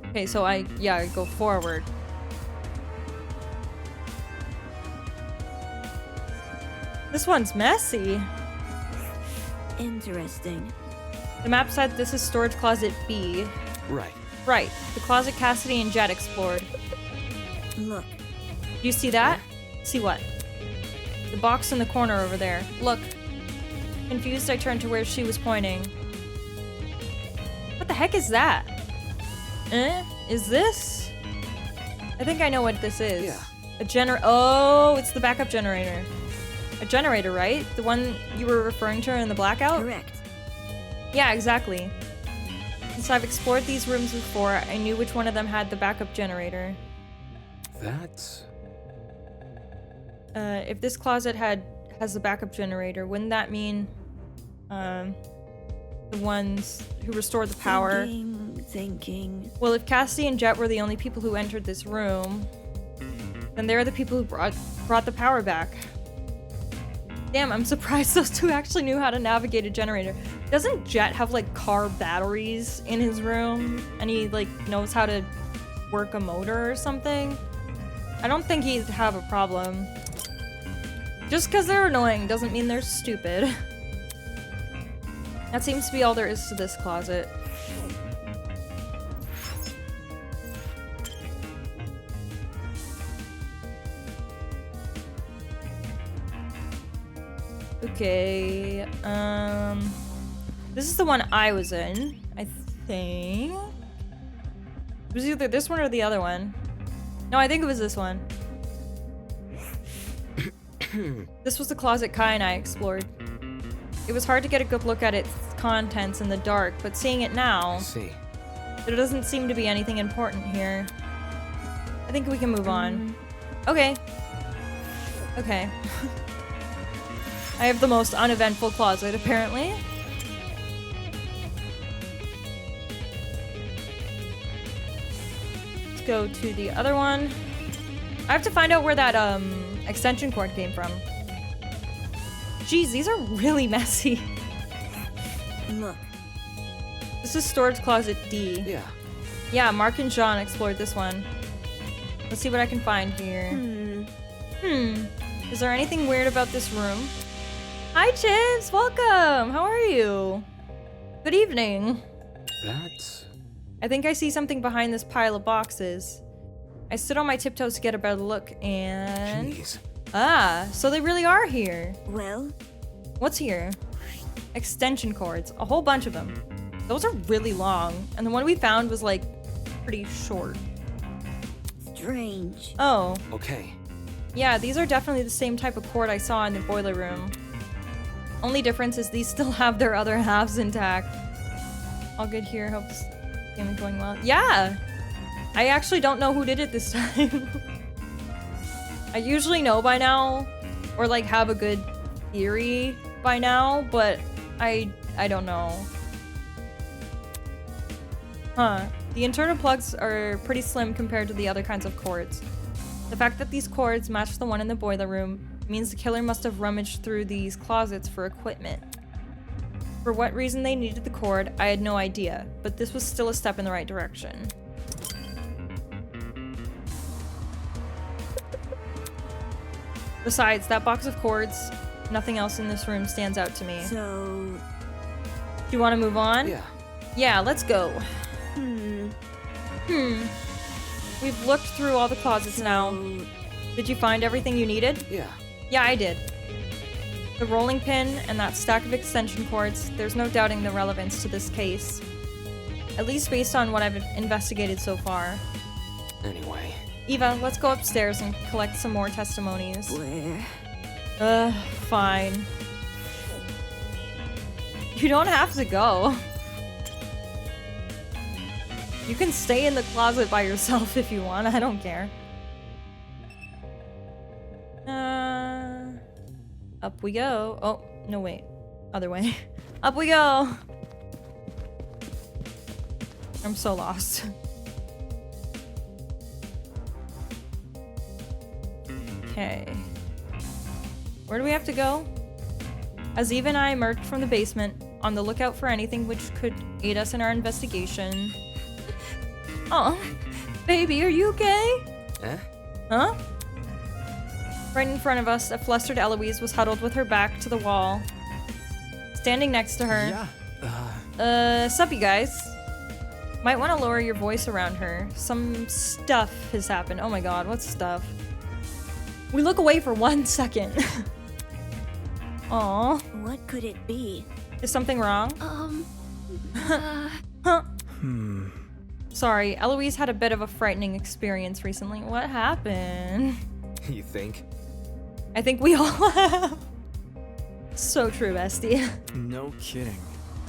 Okay, so I go forward. This one's messy. Interesting. The map said this is storage closet B. Right. Right, the closet Cassidy and Jet explored. Look. Do you see that? See what? The box in the corner over there. Look. Confused, I turned to where she was pointing. What the heck is that? Is this? I think I know what this is. Yeah. Oh, it's the backup generator. A generator, right? The one you were referring to in the blackout? Correct. Yeah, exactly. Since I've explored these rooms before, I knew which one of them had the backup generator. That's... If this closet has the backup generator, wouldn't that mean the ones who restore the power? thinking. Well, if Cassie and Jet were the only people who entered this room, then they're the people who brought the power back. Damn, I'm surprised those two actually knew how to navigate a generator. Doesn't Jet have like car batteries in his room and he like knows how to work a motor or something? I don't think he'd have a problem. Just because they're annoying doesn't mean they're stupid. That seems to be all there is to this closet. Okay, this is the one I was in, I think. It was either this one or the other one. No, I think it was this one. This was the closet Kai and I explored. It was hard to get a good look at its contents in the dark, but seeing it now, I see. there doesn't seem to be anything important here. I think we can move on. Okay. Okay. I have the most uneventful closet, apparently. Let's go to the other one. I have to find out where that extension cord came from. Jeez, these are really messy. Look. This is storage closet D. Yeah. Yeah, Mark and John explored this one. Let's see what I can find here. Is there anything weird about this room? Hi, Chips! Welcome! How are you? Good evening. That's... I think I see something behind this pile of boxes. I stood on my tiptoes to get a better look, and... Jeez. Ah, so they really are here. Well, What's here? Extension cords. A whole bunch of them. Those are really long, and the one we found was, like, pretty short. strange. Oh. Okay. Yeah, these are definitely the same type of cord I saw in the boiler room. Only difference is these still have their other halves intact. All good here. Hope this game is going well. Yeah! I actually don't know who did it this time. I usually know by now, or like have a good theory by now, but I don't know. Huh. The internal plugs are pretty slim compared to the other kinds of cords. The fact that these cords match the one in the boiler room means the killer must have rummaged through these closets for equipment. For what reason they needed the cord, I had no idea, but this was still a step in the right direction. Besides, that box of cords, nothing else in this room stands out to me. So, Do you want to move on? Yeah. Yeah, let's go. We've looked through all the closets now. Did you find everything you needed? Yeah. Yeah, I did. The rolling pin and that stack of extension cords, there's no doubting the relevance to this case. At least based on what I've investigated so far. Anyway. Eva, let's go upstairs and collect some more testimonies. where? Fine. You don't have to go. You can stay in the closet by yourself if you want, I don't care. Up we go. Oh, no wait. Other way. Up we go! I'm so lost. Okay. Where do we have to go? As Eva and I emerged from the basement, on the lookout for anything which could aid us in our investigation. Oh, baby, are you okay? Eh? Huh? Right in front of us, a flustered Eloise was huddled with her back to the wall. Standing next to her. Yeah. Sup, you guys? Might want to lower your voice around her. Some stuff has happened. Oh my god, what stuff? We look away for 1 second. Aw. What could it be? Is something wrong? Huh? Sorry, Eloise had a bit of a frightening experience recently. What happened? You think? I think we all have. So true, bestie. No kidding.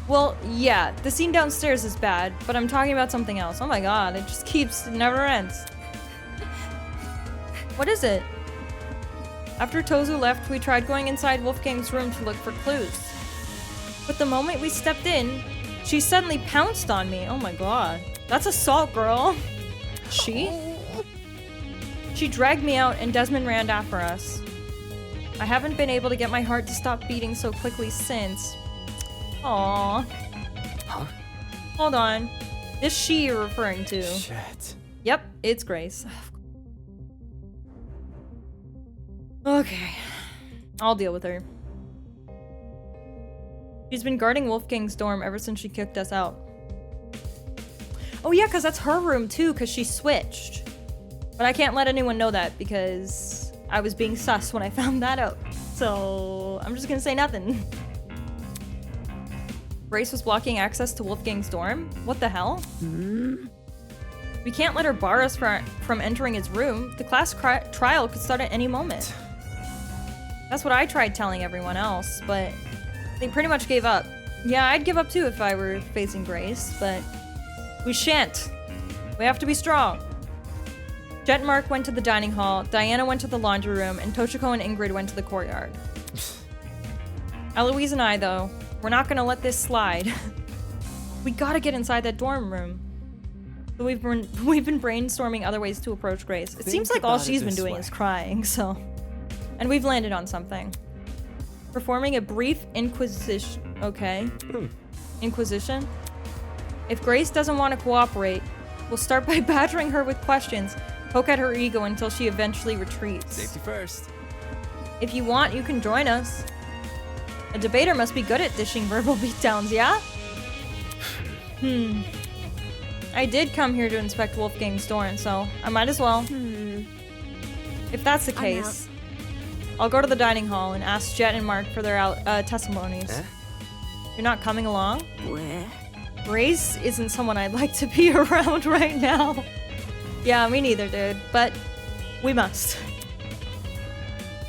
Well, yeah, the scene downstairs is bad, but I'm talking about something else. Oh my god, it just keeps, it never ends. What is it? After Tozu left, we tried going inside Wolfgang's room to look for clues. But the moment we stepped in, she suddenly pounced on me. Oh my god. That's assault, girl. She dragged me out and Desmond ran after us. I haven't been able to get my heart to stop beating so quickly since. Aww. Huh? Hold on. This she you're referring to. Shit. Yep, it's Grace. Okay. I'll deal with her. She's been guarding Wolfgang's dorm ever since she kicked us out. Oh yeah, because that's her room too, because she switched. But I can't let anyone know that because I was being sus when I found that out. So I'm just gonna say nothing. Grace was blocking access to Wolfgang's dorm? What the hell? We can't let her bar us from entering his room. The class trial could start at any moment. That's what I tried telling everyone else, but they pretty much gave up. Yeah, I'd give up too if I were facing Grace, but we shan't. We have to be strong. Jet and Mark went to the dining hall, Diana went to the laundry room, and Toshiko and Ingrid went to the courtyard. Eloise and I, though, we're not gonna let this slide. We gotta get inside that dorm room. So we've been brainstorming other ways to approach Grace. It seems like all she's been doing is crying, so... And we've landed on something. Performing a brief inquisition. Okay. Inquisition? If Grace doesn't want to cooperate, we'll start by badgering her with questions, poke at her ego until she eventually retreats. Safety first. If you want, you can join us. A debater must be good at dishing verbal beatdowns, yeah? I did come here to inspect Wolfgang's dorm, so I might as well. If that's the case, I'll go to the dining hall and ask Jet and Mark for their testimonies. You're not coming along? Where? Grace isn't someone I'd like to be around right now. Yeah, me neither, dude. But we must.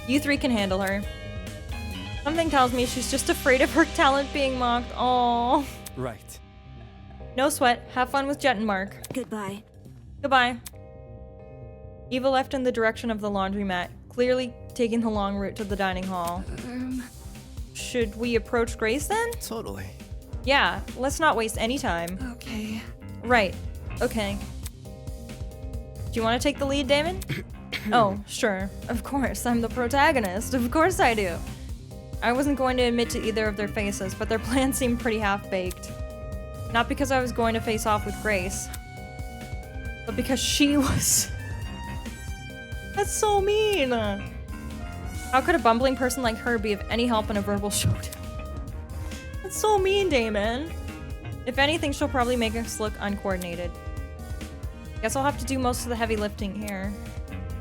You three can handle her. Something tells me she's just afraid of her talent being mocked. Aww. Right. No sweat. Have fun with Jet and Mark. Goodbye. Goodbye. Eva left in the direction of the laundromat, clearly taking the long route to the dining hall. Should we approach Grace then? Totally. Yeah, let's not waste any time. Okay. Right. Okay. Do you want to take the lead, Damon? Oh, sure. Of course. I'm the protagonist. Of course I do. I wasn't going to admit to either of their faces, but their plan seemed pretty half-baked. Not because I was going to face off with Grace, but because she was... That's so mean! How could a bumbling person like her be of any help in a verbal showdown? That's so mean, Damon. If anything, she'll probably make us look uncoordinated. Guess I'll have to do most of the heavy lifting here.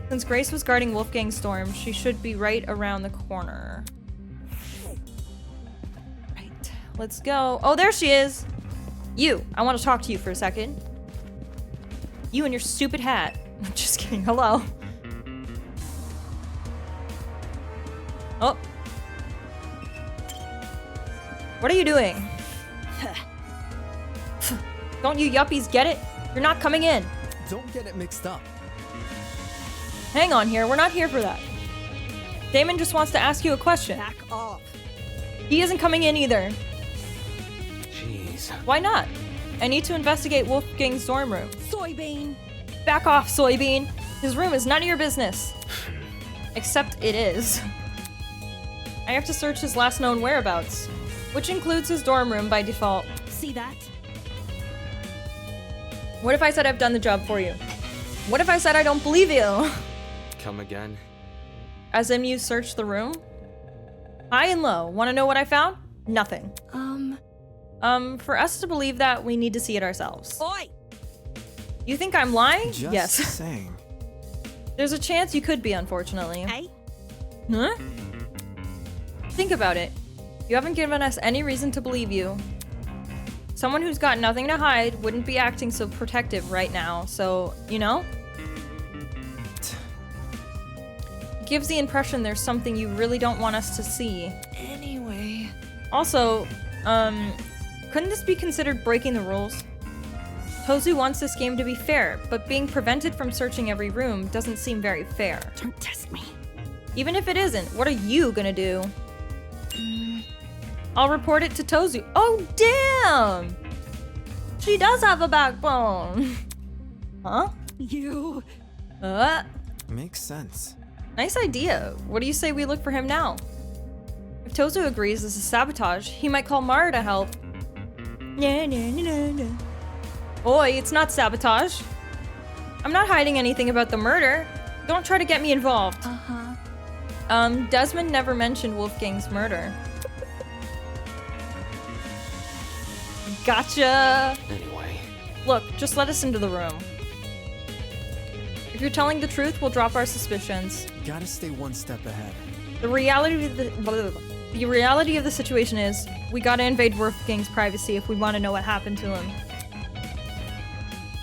Since Grace was guarding Wolfgang's dorm, she should be right around the corner. Right, let's go. Oh, there she is! You, I want to talk to you for a second. You and your stupid hat. Just kidding, hello. Oh. What are you doing? Don't you yuppies get it? You're not coming in. Don't get it mixed up. Hang on here, we're not here for that. Damon just wants to ask you a question. Back off. He isn't coming in either. Jeez. Why not? I need to investigate Wolfgang's dorm room. Soybean. Back off, Soybean. His room is none of your business. Except it is. I have to search his last known whereabouts, which includes his dorm room by default. See that? What if I said I've done the job for you? What if I said I don't believe you? Come again? As in you searched the room? High and low. Want to know what I found? Nothing. For us to believe that, we need to see it ourselves. Oi! You think I'm lying? Just Yes. saying. There's a chance you could be, unfortunately. Hey? Huh? Think about it. You haven't given us any reason to believe you. Someone who's got nothing to hide wouldn't be acting so protective right now, so, you know? It gives the impression there's something you really don't want us to see. Anyway. Also, couldn't this be considered breaking the rules? Tozu wants this game to be fair, but being prevented from searching every room doesn't seem very fair. Don't test me. Even if it isn't, what are you gonna do? I'll report it to Tozu. Oh, damn! She does have a backbone. Huh? You. Makes sense. Nice idea. What do you say we look for him now? If Tozu agrees this is sabotage, he might call Mara to help. Oi, it's not sabotage. I'm not hiding anything about the murder. Don't try to get me involved. Desmond never mentioned Wolfgang's murder. Gotcha! Anyway. Look, just let us into the room. If you're telling the truth, we'll drop our suspicions. Gotta stay one step ahead. The reality of the situation is, we gotta invade Wolfgang's privacy if we want to know what happened to him.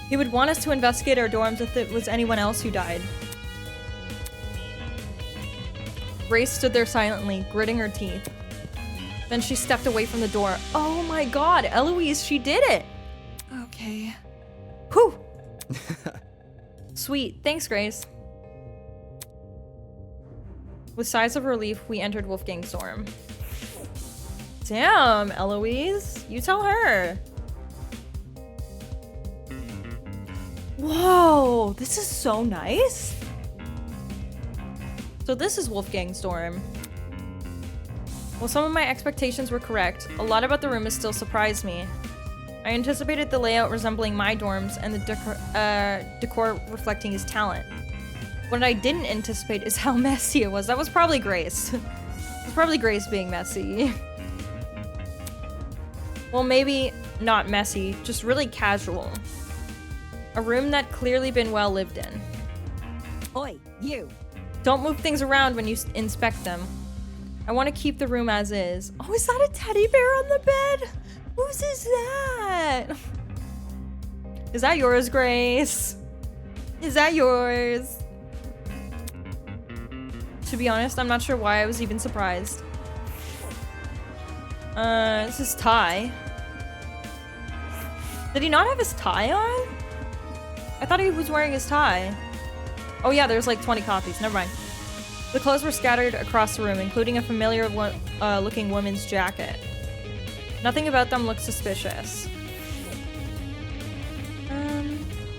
He would want us to investigate our dorms if it was anyone else who died. Grace stood there silently, gritting her teeth. Then she stepped away from the door. Oh my god, Eloise, she did it! Okay. Whew! Sweet, thanks, Grace. With sighs of relief, we entered Wolfgang's dorm. Damn, Eloise, you tell her. Whoa, this is so nice. So this is Wolfgang's dorm. While some of my expectations were correct, a lot about the room has still surprised me. I anticipated the layout resembling my dorms and the decor reflecting his talent. What I didn't anticipate is how messy it was. That was probably Grace. It was probably Grace being messy. Well, maybe not messy, just really casual. A room that clearly been well lived in. Oi, you. Don't move things around when you inspect them. I want to keep the room as is. Oh, is that a teddy bear on the bed? Whose is that? Is that yours, Grace? Is that yours? To be honest, I'm not sure why I was even surprised. This is tie. Did he not have his tie on? I thought he was wearing his tie. Oh yeah, there's like 20 copies. Never mind. The clothes were scattered across the room, including a familiar looking woman's jacket. Nothing about them looked suspicious.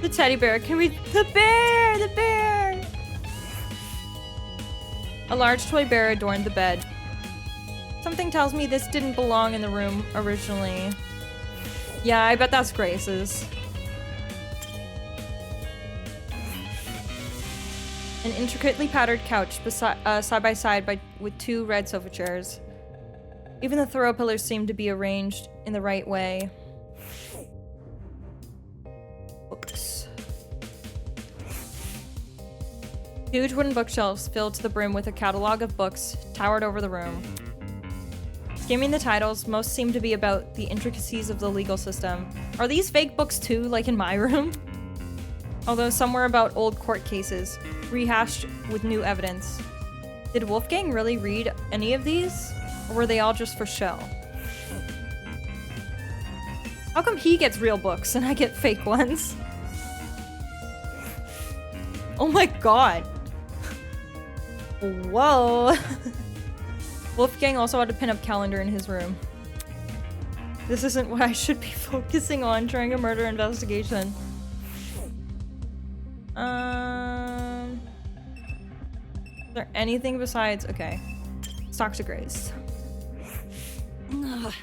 The teddy bear. Can we... The bear! The bear! A large toy bear adorned the bed. Something tells me this didn't belong in the room originally. Yeah, I bet that's Grace's. An intricately patterned couch side by side with two red sofa chairs. Even the throw pillars seemed to be arranged in the right way. Books. Huge wooden bookshelves filled to the brim with a catalog of books towered over the room. Skimming the titles, most seemed to be about the intricacies of the legal system. Are these fake books too, like in my room? Although some were about old court cases, rehashed with new evidence. Did Wolfgang really read any of these? Or were they all just for show? How come he gets real books and I get fake ones? Oh my god. Whoa. Wolfgang also had a pin-up calendar in his room. This isn't what I should be focusing on during a murder investigation. Is there anything besides... Okay. Let's talk to Grace. Ugh.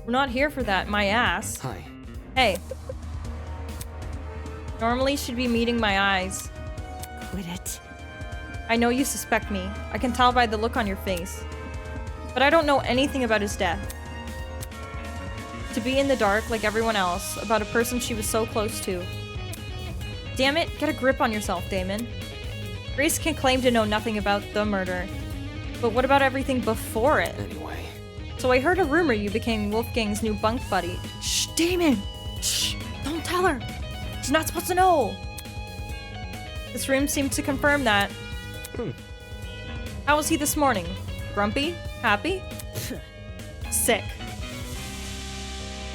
We're not here for that, my ass. Hi. Hey. Normally she'd be meeting my eyes. Quit it. I know you suspect me. I can tell by the look on your face. But I don't know anything about his death. To be in the dark like everyone else about a person she was so close to. Damn it, get a grip on yourself, Damon. Grace can claim to know nothing about the murder. But what about everything before it? Anyway. So I heard a rumor you became Wolfgang's new bunk buddy. Shh, Damon! Shh! Don't tell her! She's not supposed to know! This room seemed to confirm that. How was he this morning? Grumpy? Happy? Sick.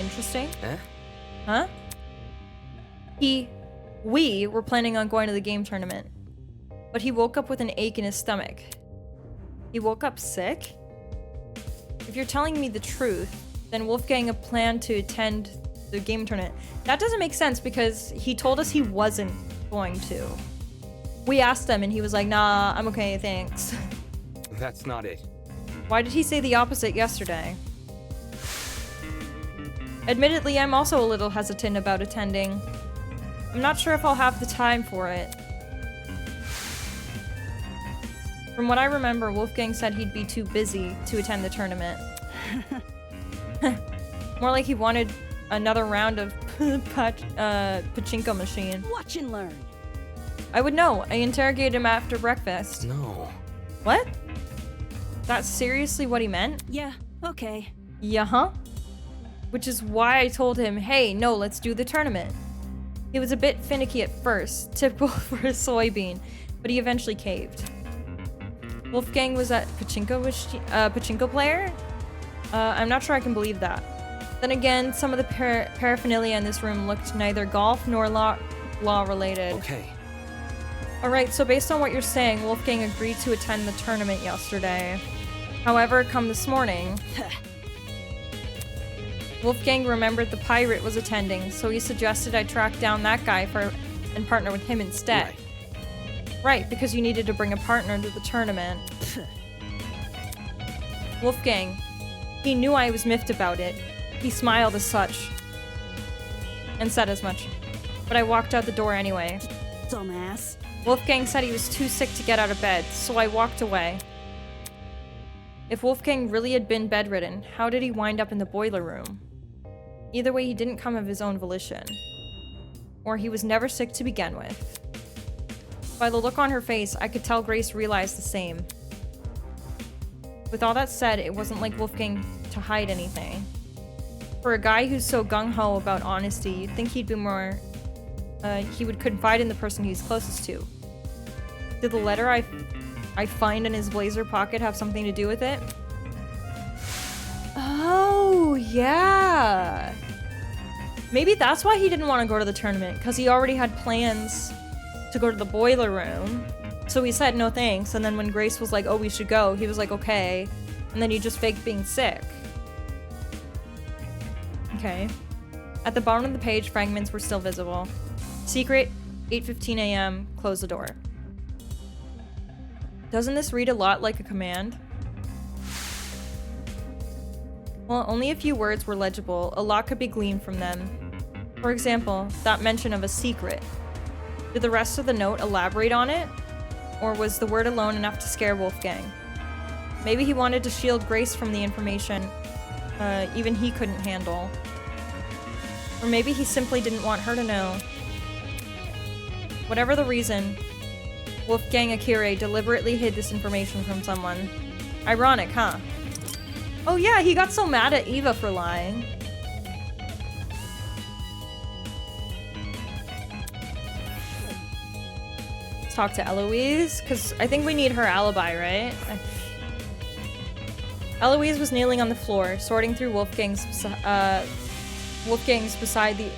Interesting. Eh? Huh? We were planning on going to the game tournament. But he woke up with an ache in his stomach. He woke up sick? If you're telling me the truth, then Wolfgang planned to attend the game tournament. That doesn't make sense because he told us he wasn't going to. We asked him and he was like, nah, I'm okay, thanks. That's not it. Why did he say the opposite yesterday? Admittedly, I'm also a little hesitant about attending. I'm not sure if I'll have the time for it. From what I remember, Wolfgang said he'd be too busy to attend the tournament. More like he wanted another round of pachinko machine. Watch and learn. I would know. I interrogated him after breakfast. No. What? That's seriously what he meant? Yeah, okay. Yeah-huh. Which is why I told him, hey, no, let's do the tournament. He was a bit finicky at first, typical for a soybean, but he eventually caved. Wolfgang was a pachinko player? I'm not sure I can believe that. Then again, some of the paraphernalia in this room looked neither golf nor law related. Okay. Alright, so based on what you're saying, Wolfgang agreed to attend the tournament yesterday. However, come this morning, Wolfgang remembered the pirate was attending, so he suggested I track down that guy and partner with him instead. Right, because you needed to bring a partner to the tournament. Wolfgang, he knew I was miffed about it. He smiled as such. And said as much. But I walked out the door anyway. Dumbass. Wolfgang said he was too sick to get out of bed, so I walked away. If Wolfgang really had been bedridden, how did he wind up in the boiler room? Either way, he didn't come of his own volition. Or he was never sick to begin with. By the look on her face, I could tell Grace realized the same. With all that said, it wasn't like Wolfgang to hide anything. For a guy who's so gung-ho about honesty, you'd think he'd be more... he would confide in the person he's closest to. Did the letter I find in his blazer pocket have something to do with it? Oh, yeah! Maybe that's why he didn't want to go to the tournament, because he already had plans to go to the boiler room. So he said no thanks, and then when Grace was like, oh, we should go, he was like, okay. And then he just faked being sick. Okay. At the bottom of the page, fragments were still visible. Secret, 8:15 a.m., close the door. Doesn't this read a lot like a command? Well, only a few words were legible. A lot could be gleaned from them. For example, that mention of a secret. Did the rest of the note elaborate on it? Or was the word alone enough to scare Wolfgang? Maybe he wanted to shield Grace from the information even he couldn't handle. Or maybe he simply didn't want her to know. Whatever the reason, Wolfgang Akira deliberately hid this information from someone. Ironic, huh? Oh yeah, he got so mad at Eva for lying. Let's talk to Eloise, because I think we need her alibi, right? Eloise was kneeling on the floor, sorting through Wolfgang's beside the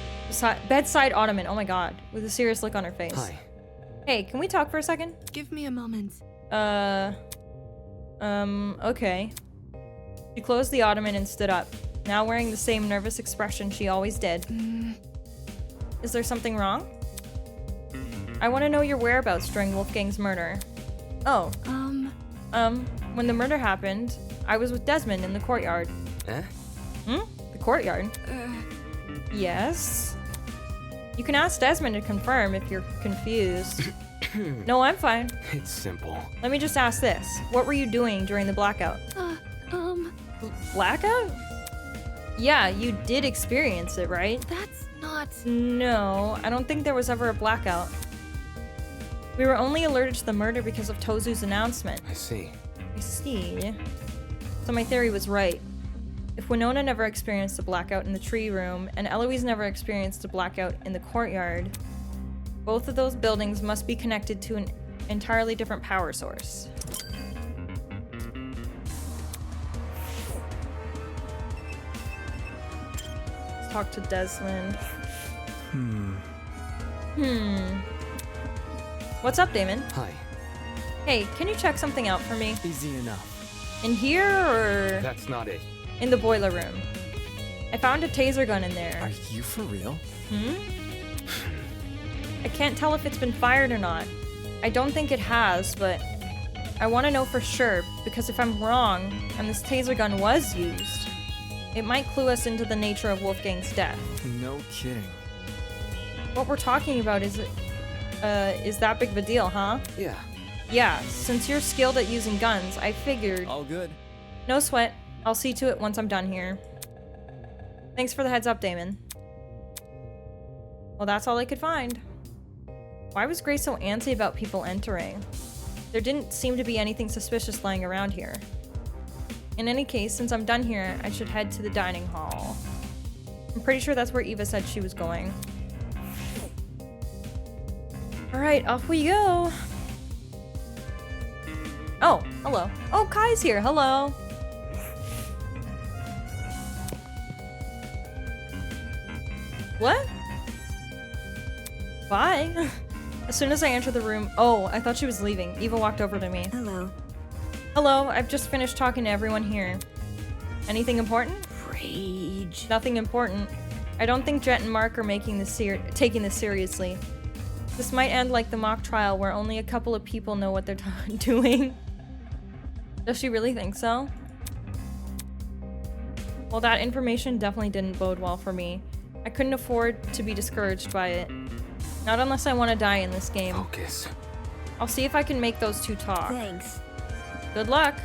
bedside ottoman. Oh my god, with a serious look on her face. Hi. Hey, can we talk for a second? Give me a moment. Okay. She closed the ottoman and stood up, now wearing the same nervous expression she always did. Is there something wrong? I want to know your whereabouts during Wolfgang's murder. Oh. When the murder happened, I was with Desmond in the courtyard. Eh? The courtyard? Yes? You can ask Desmond to confirm if you're confused. No, I'm fine. It's simple. Let me just ask this. What were you doing during the blackout? Blackout? Yeah, you did experience it, right? That's not... No, I don't think there was ever a blackout. We were only alerted to the murder because of Tozu's announcement. I see. I see. So my theory was right. If Winona never experienced a blackout in the tree room, and Eloise never experienced a blackout in the courtyard, both of those buildings must be connected to an entirely different power source. Let's talk to Desmond. What's up, Damon? Hi. Hey, can you check something out for me? Easy enough. In here, or That's not it. in the boiler room? I found a taser gun in there. Are you for real? I can't tell if it's been fired or not. I don't think it has, but I want to know for sure, because if I'm wrong, and this taser gun was used, it might clue us into the nature of Wolfgang's death. No kidding. What we're talking about is that big of a deal, huh? Yeah. Yeah, since you're skilled at using guns, I figured... All good. No sweat. I'll see to it once I'm done here. Thanks for the heads up, Damon. Well, that's all I could find. Why was Grace so antsy about people entering? There didn't seem to be anything suspicious lying around here. In any case, since I'm done here, I should head to the dining hall. I'm pretty sure that's where Eva said she was going. Alright, off we go. Oh, hello. Oh, Kai's here. Hello. What? Bye. As soon as I enter the room... Oh, I thought she was leaving. Eva walked over to me. Hello. Hello, I've just finished talking to everyone here. Anything important? Rage. Nothing important. I don't think Jet and Mark are taking this seriously. This might end like the mock trial where only a couple of people know what they're doing. Does she really think so? Well, that information definitely didn't bode well for me. I couldn't afford to be discouraged by it. Not unless I want to die in this game. Focus. I'll see if I can make those two talk. Thanks. Good luck.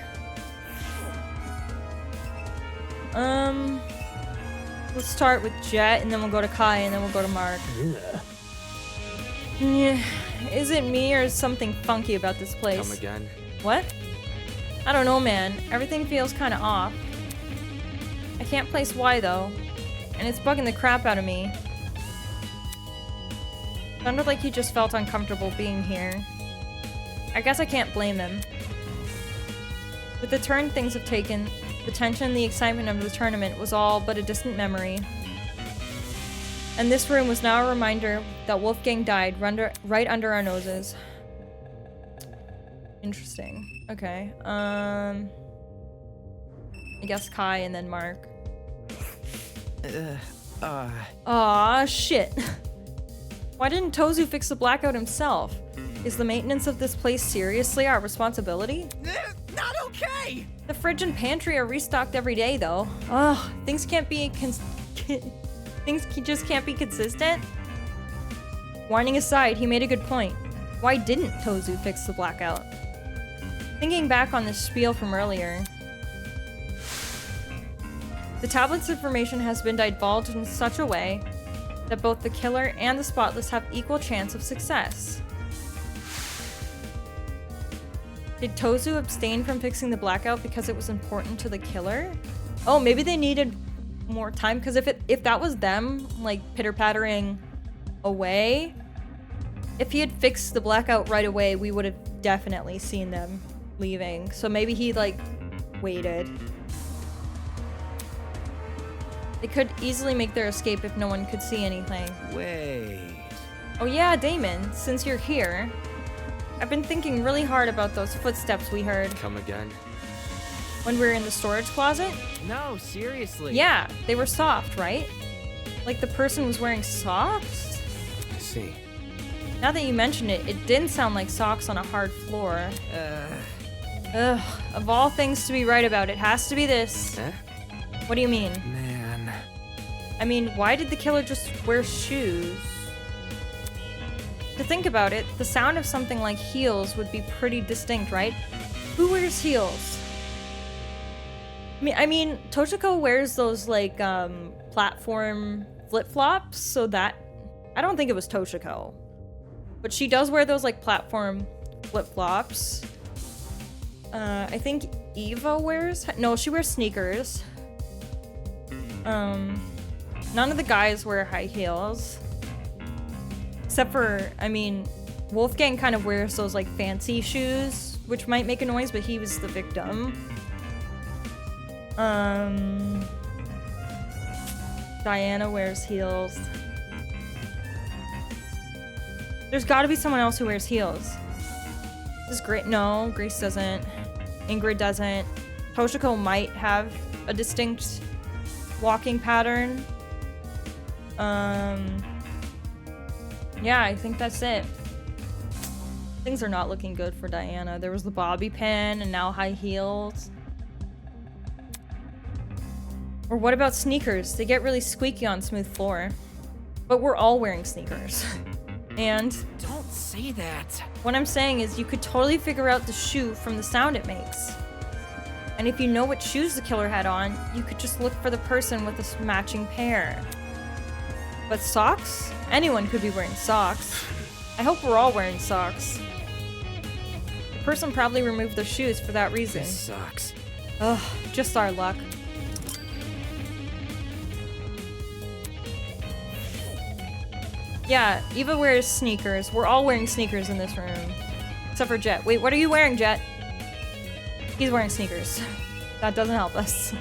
Let's start with Jet, and then we'll go to Kai, and then we'll go to Mark. Yeah. Is it me, or is something funky about this place? Come again. What? I don't know, man. Everything feels kind of off. I can't place why, though. And it's bugging the crap out of me. Sounded like he just felt uncomfortable being here. I guess I can't blame him. With the turn things have taken, the tension and the excitement of the tournament was all but a distant memory. And this room was now a reminder that Wolfgang died right under our noses. Interesting. Okay. I guess Kai and then Mark. Aw, shit. Why didn't Tozu fix the blackout himself? Is the maintenance of this place seriously our responsibility? Not okay! The fridge and pantry are restocked every day, though. Ugh, things can't be just can't be consistent? Whining aside, he made a good point. Why didn't Tozu fix the blackout? Thinking back on this spiel from earlier, the tablet's information has been divulged in such a way that both the killer and the spotless have equal chance of success. Did Tozu abstain from fixing the blackout because it was important to the killer? Oh, maybe they needed more time, because if that was them, like, pitter-pattering away, if he had fixed the blackout right away, we would have definitely seen them leaving. So maybe he, like, waited. They could easily make their escape if no one could see anything. Wait. Oh yeah, Damon, since you're here, I've been thinking really hard about those footsteps we heard Come again. when we were in the storage closet. No, seriously. Yeah, they were soft, right? Like the person was wearing socks? I see. Now that you mention it, it didn't sound like socks on a hard floor. Ugh, of all things to be right about, it has to be this. Eh? What do you mean? Man. I mean, why did the killer just wear shoes? To think about it, the sound of something like heels would be pretty distinct, right? Who wears heels? I mean, Toshiko wears those, like, platform flip-flops, so that... I don't think it was Toshiko. But she does wear those, like, platform flip-flops. I think Eva wears... No, she wears sneakers. None of the guys wear high heels. Except for, I mean, Wolfgang kind of wears those, like, fancy shoes, which might make a noise, but he was the victim. Diana wears heels. There's gotta be someone else who wears heels. This is great. No, Grace doesn't. Ingrid doesn't. Toshiko might have a distinct walking pattern. Yeah, I think that's it. Things are not looking good for Diana. There was the bobby pin and now high heels. Or what about sneakers? They get really squeaky on smooth floor. But we're all wearing sneakers. And Don't say that. what I'm saying is you could totally figure out the shoe from the sound it makes. And if you know what shoes the killer had on, you could just look for the person with a matching pair. But socks? Anyone could be wearing socks. I hope we're all wearing socks. The person probably removed their shoes for that reason. This sucks. Ugh, just our luck. Yeah, Eva wears sneakers. We're all wearing sneakers in this room. Except for Jet. Wait, what are you wearing, Jet? He's wearing sneakers. That doesn't help us.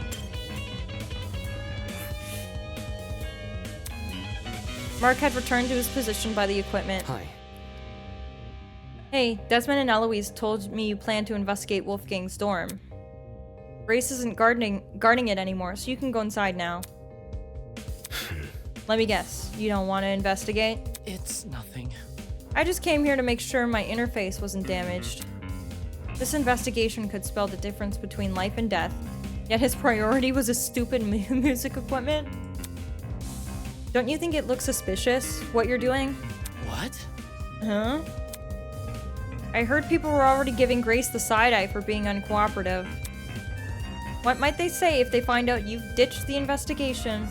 Mark had returned to his position by the equipment. Hi. Hey, Desmond and Eloise told me you plan to investigate Wolfgang's dorm. Grace isn't guarding it anymore, so you can go inside now. Let me guess, you don't want to investigate? It's nothing. I just came here to make sure my interface wasn't damaged. This investigation could spell the difference between life and death, yet his priority was a stupid music equipment. Don't you think it looks suspicious, what you're doing? What? Huh? I heard people were already giving Grace the side-eye for being uncooperative. What might they say if they find out you've ditched the investigation?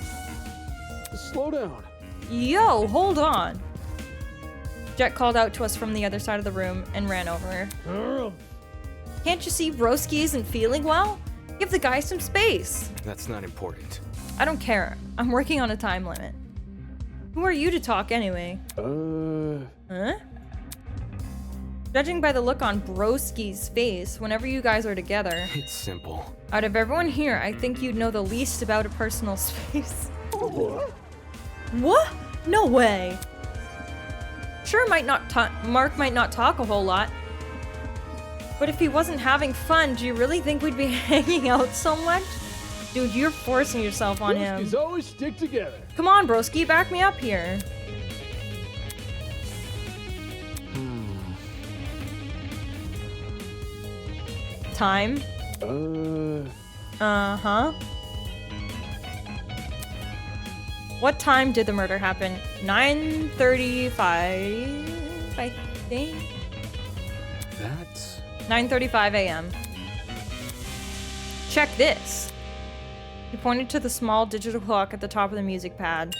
Slow down. Yo, hold on! Jet called out to us from the other side of the room and ran over. Can't you see Broski isn't feeling well? Give the guy some space! That's not important. I don't care. I'm working on a time limit. Who are you to talk anyway? Huh? Judging by the look on Broski's face whenever you guys are together, It's simple. out of everyone here, I think you'd know the least about a personal space. What? No way! Sure, Mark might not talk a whole lot, but if he wasn't having fun, do you really think we'd be hanging out so much? Dude, you're forcing yourself on him. Broskies always stick together. Come on, broski, back me up here. Time? Uh-huh. What time did the murder happen? 9:35, I think? That's... 9:35 a.m. Check this. He pointed to the small digital clock at the top of the music pad.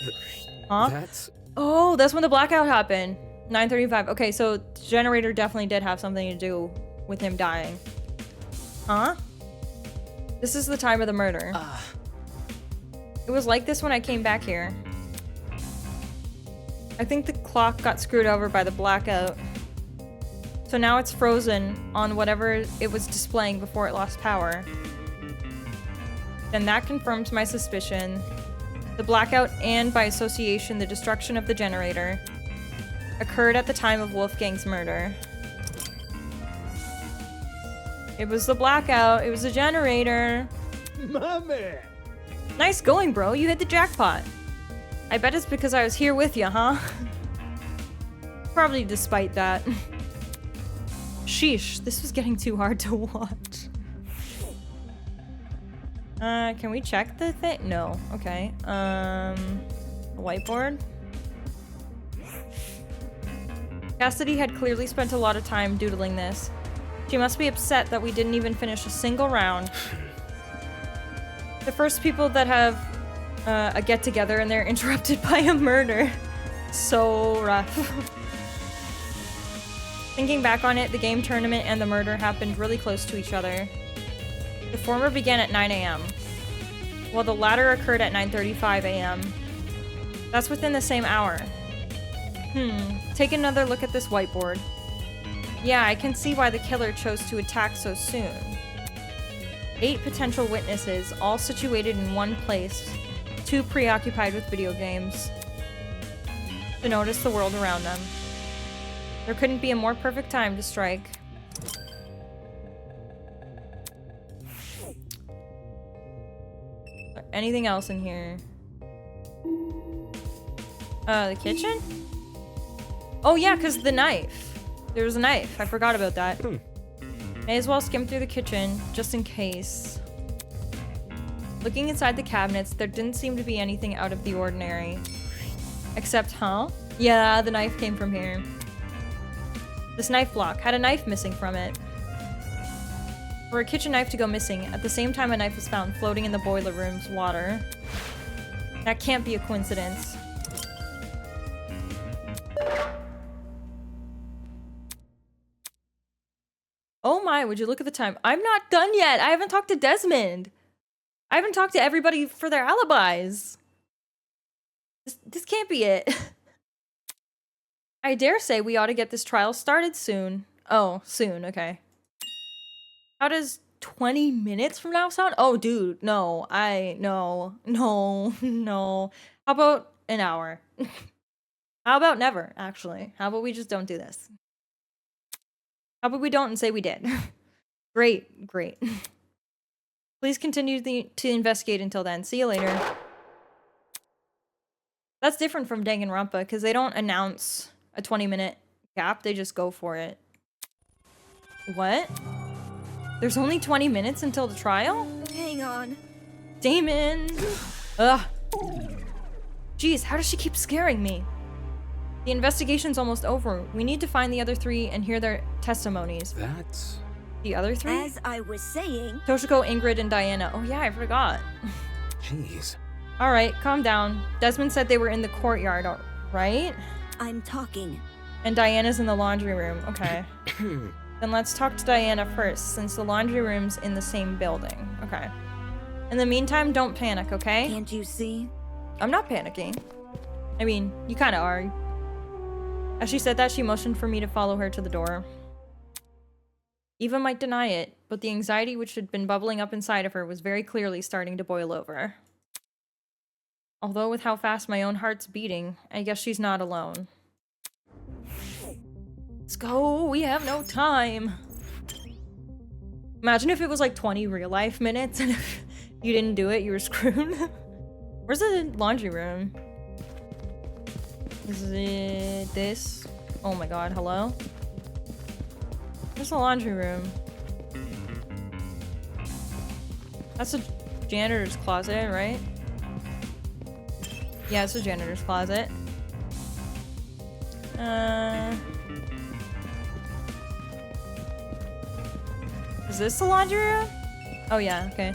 Huh? That's... Oh, that's when the blackout happened. 9:35. Okay, so the generator definitely did have something to do with him dying. Huh? This is the time of the murder. It was like this when I came back here. I think the clock got screwed over by the blackout. So now it's frozen on whatever it was displaying before it lost power. Then that confirms my suspicion. The blackout and, by association, the destruction of the generator occurred at the time of Wolfgang's murder. It was the blackout. It was the generator. My man. Nice going, bro. You hit the jackpot. I bet it's because I was here with you, huh? Probably despite that. Sheesh, this was getting too hard to watch. Can we check the thing? No. Okay. A whiteboard? Cassidy had clearly spent a lot of time doodling this. She must be upset that we didn't even finish a single round. The first people that have a get-together and they're interrupted by a murder. So rough. Thinking back on it, the game tournament and the murder happened really close to each other. The former began at 9 a.m., while the latter occurred at 9:35 a.m. That's within the same hour. Take another look at this whiteboard. Yeah, I can see why the killer chose to attack so soon. 8 potential witnesses, all situated in one place, too preoccupied with video games to notice the world around them. There couldn't be a more perfect time to strike. anything else in here? The kitchen? Oh yeah, because the knife. There was a knife. I forgot about that. May as well skim through the kitchen, just in case. Looking inside the cabinets, there didn't seem to be anything out of the ordinary. Except, huh? Yeah, the knife came from here. This knife block had a knife missing from it. For a kitchen knife to go missing, at the same time a knife was found floating in the boiler room's water. That can't be a coincidence. Oh my, would you look at the time? I'm not done yet! I haven't talked to Desmond! I haven't talked to everybody for their alibis! This can't be it. I dare say we ought to get this trial started soon. Oh, soon, okay. How does 20 minutes from now sound? Oh, dude, no. No. How about an hour? How about never, actually? How about we just don't do this? How about we don't and say we did? Great. Please continue to investigate until then. See you later. That's different from Danganronpa, because they don't announce a 20-minute gap, they just go for it. What? There's only 20 minutes until the trial? Hang on. Damon! Ugh. Jeez, how does she keep scaring me? The investigation's almost over. We need to find the other three and hear their testimonies. That's... The other three? As I was saying... Toshiko, Ingrid, and Diana. Oh yeah, I forgot. Jeez. Alright, calm down. Desmond said they were in the courtyard, right? I'm talking. And Diana's in the laundry room. Okay. Then let's talk to Diana first, since the laundry room's in the same building. Okay. In the meantime, don't panic, okay? Can't you see? I'm not panicking. I mean, you kinda are. As she said that, she motioned for me to follow her to the door. Eva might deny it, but the anxiety which had been bubbling up inside of her was very clearly starting to boil over. Although with how fast my own heart's beating, I guess she's not alone. Let's go, we have no time. Imagine if it was like 20 real life minutes and if you didn't do it, you were screwed. Where's the laundry room? Is it this? Oh my god, hello? Where's the laundry room? That's a janitor's closet, right? Yeah, it's a janitor's closet. Is this the laundry room? Oh yeah, okay.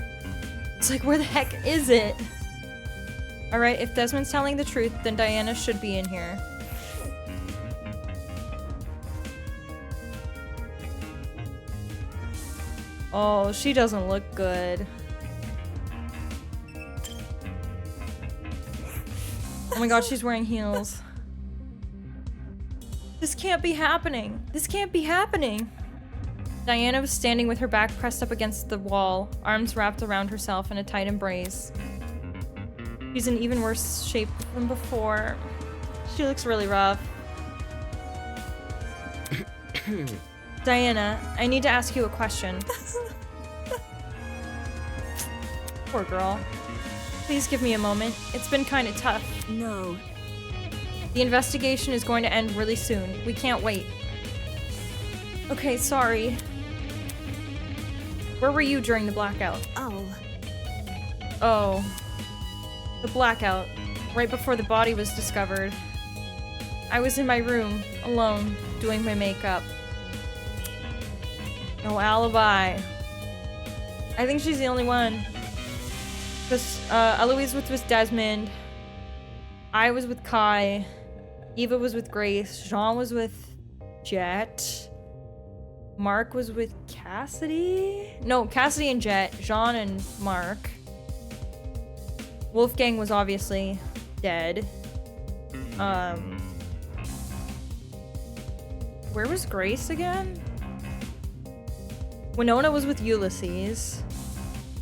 It's like, where the heck is it? Alright, if Desmond's telling the truth, then Diana should be in here. Oh, she doesn't look good. Oh my god, she's wearing heels. This can't be happening. This can't be happening. Diana was standing with her back pressed up against the wall, arms wrapped around herself in a tight embrace. She's in even worse shape than before. She looks really rough. Diana, I need to ask you a question. Poor girl. Please give me a moment. It's been kind of tough. No. The investigation is going to end really soon. We can't wait. Okay, sorry. Where were you during the blackout? Oh. The blackout. Right before the body was discovered. I was in my room, alone, doing my makeup. No alibi. I think she's the only one. Because Eloise was with Desmond. I was with Kai. Eva was with Grace. Jean was with Jet. Mark was with Cassidy? No, Cassidy and Jet. Jean and Mark. Wolfgang was obviously dead. Where was Grace again? Winona was with Ulysses.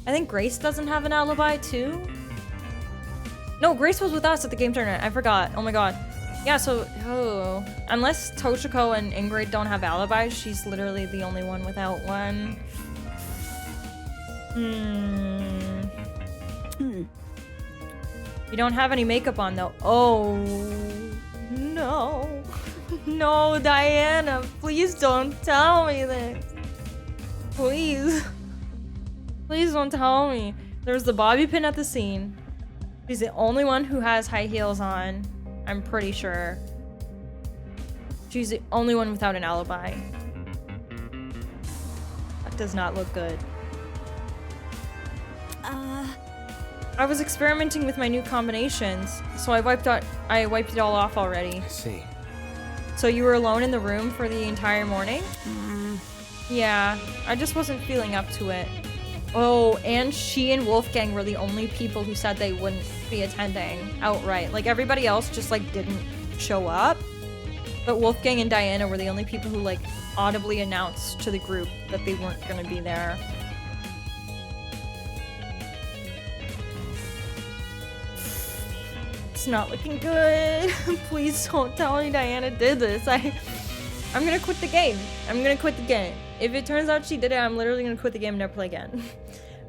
I think Grace doesn't have an alibi too? No, Grace was with us at the game tournament. I forgot. Oh my god. Yeah, so, unless Toshiko and Ingrid don't have alibis, she's literally the only one without one. You don't have any makeup on though. Oh no. No, Diana, please don't tell me this. Please. Please don't tell me. There's the bobby pin at the scene. She's the only one who has high heels on. I'm pretty sure. She's the only one without an alibi. That does not look good. I was experimenting with my new combinations, so I wiped it all off already. I see. So you were alone in the room for the entire morning? Yeah, I just wasn't feeling up to it. Oh, and she and Wolfgang were the only people who said they wouldn't be attending outright. Like, everybody else just, like, didn't show up. But Wolfgang and Diana were the only people who, like, audibly announced to the group that they weren't gonna be there. It's not looking good. Please don't tell me Diana did this. I'm gonna quit the game. I'm gonna quit the game. If it turns out she did it, I'm literally gonna quit the game and never play again.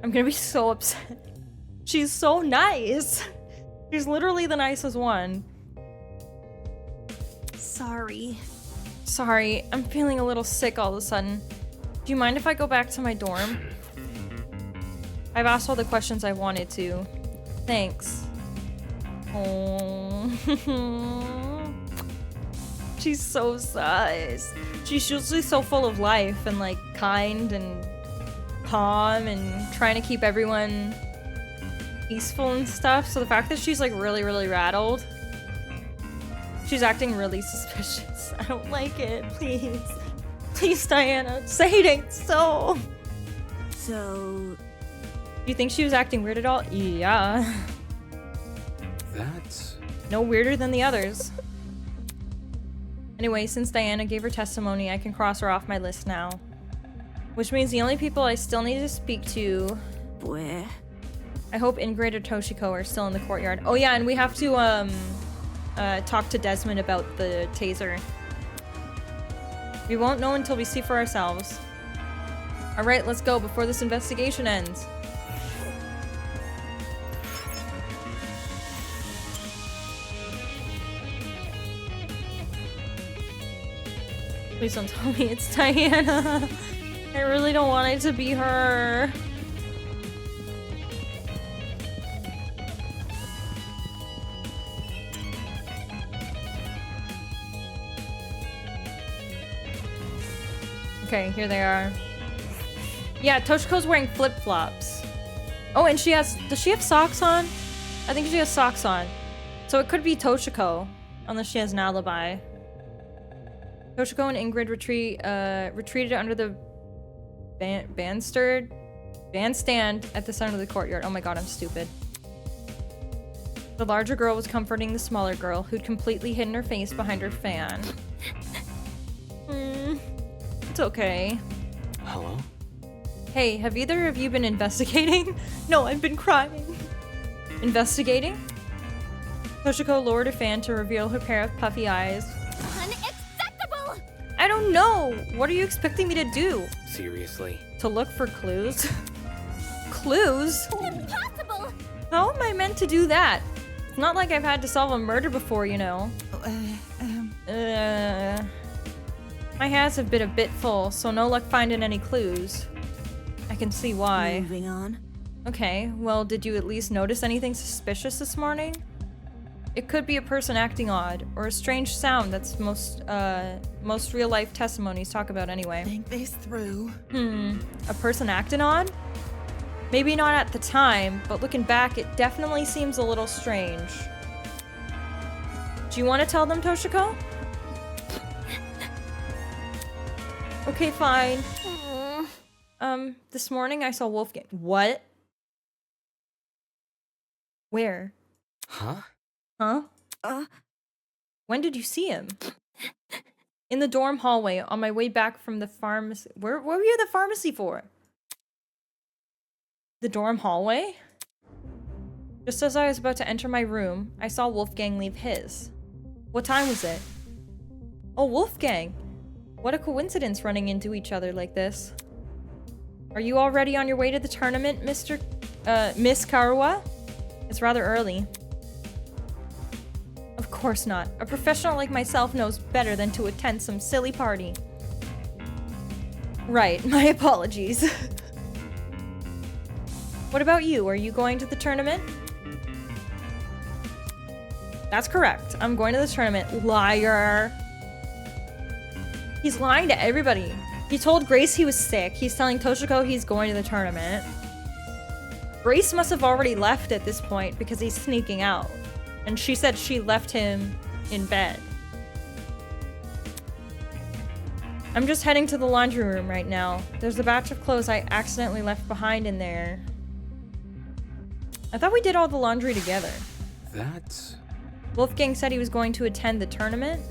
I'm gonna be so upset. She's so nice. She's literally the nicest one. Sorry. Sorry, I'm feeling a little sick all of a sudden. Do you mind if I go back to my dorm? I've asked all the questions I wanted to. Thanks. Oh. She's so sus. She's usually so full of life and like kind and calm and trying to keep everyone peaceful and stuff. So the fact that she's like really rattled, she's acting really suspicious. I don't like it. Please. Please, Diana. Say it ain't so. So... You think she was acting weird at all? Yeah. That's... No weirder than the others. Anyway, since Diana gave her testimony, I can cross her off my list now. Which means the only people I still need to speak to... Where? I hope Ingrid or Toshiko are still in the courtyard. Oh yeah, and we have to, talk to Desmond about the taser. We won't know until we see for ourselves. Alright, let's go before this investigation ends. Please don't tell me it's Diana. I really don't want it to be her. Okay, here they are. Yeah, Toshiko's wearing flip-flops. Oh, and does she have socks on? I think she has socks on. So it could be Toshiko, unless she has an alibi. Toshiko and Ingrid retreated under the bandstand at the center of the courtyard. Oh my god, I'm stupid. The larger girl was comforting the smaller girl, who'd completely hidden her face behind her fan. It's okay. Hello? Hey, have either of you been investigating? No, I've been crying. Investigating? Toshiko lowered her fan to reveal her pair of puffy eyes. Unacceptable! I don't know! What are you expecting me to do? Seriously? To look for clues? Clues? Impossible! How am I meant to do that? It's not like I've had to solve a murder before, you know. My hands have been a bit full, so no luck finding any clues. I can see why. Moving on. Okay, well, did you at least notice anything suspicious this morning? It could be a person acting odd, or a strange sound that's most real-life testimonies talk about anyway. Think this through. A person acting odd? Maybe not at the time, but looking back, it definitely seems a little strange. Do you want to tell them, Toshiko? Okay, fine. This morning I saw Wolfgang. What? Where? Huh? Huh? When did you see him? In the dorm hallway on my way back from the pharmacy. Where were you at the pharmacy for? The dorm hallway? Just as I was about to enter my room, I saw Wolfgang leave his. What time was it? Oh, Wolfgang! What a coincidence running into each other like this. Are you already on your way to the tournament, Miss Karua? It's rather early. course not. A professional like myself knows better than to attend some silly party. Right, my apologies. What about you? Are you going to the tournament? That's correct. I'm going to this tournament. Liar. He's lying to everybody. He told Grace he was sick. He's telling Toshiko he's going to the tournament. Grace must have already left at this point because he's sneaking out. And she said she left him in bed. I'm just heading to the laundry room right now. There's a batch of clothes I accidentally left behind in there. I thought we did all the laundry together. That's... Wolfgang said he was going to attend the tournament.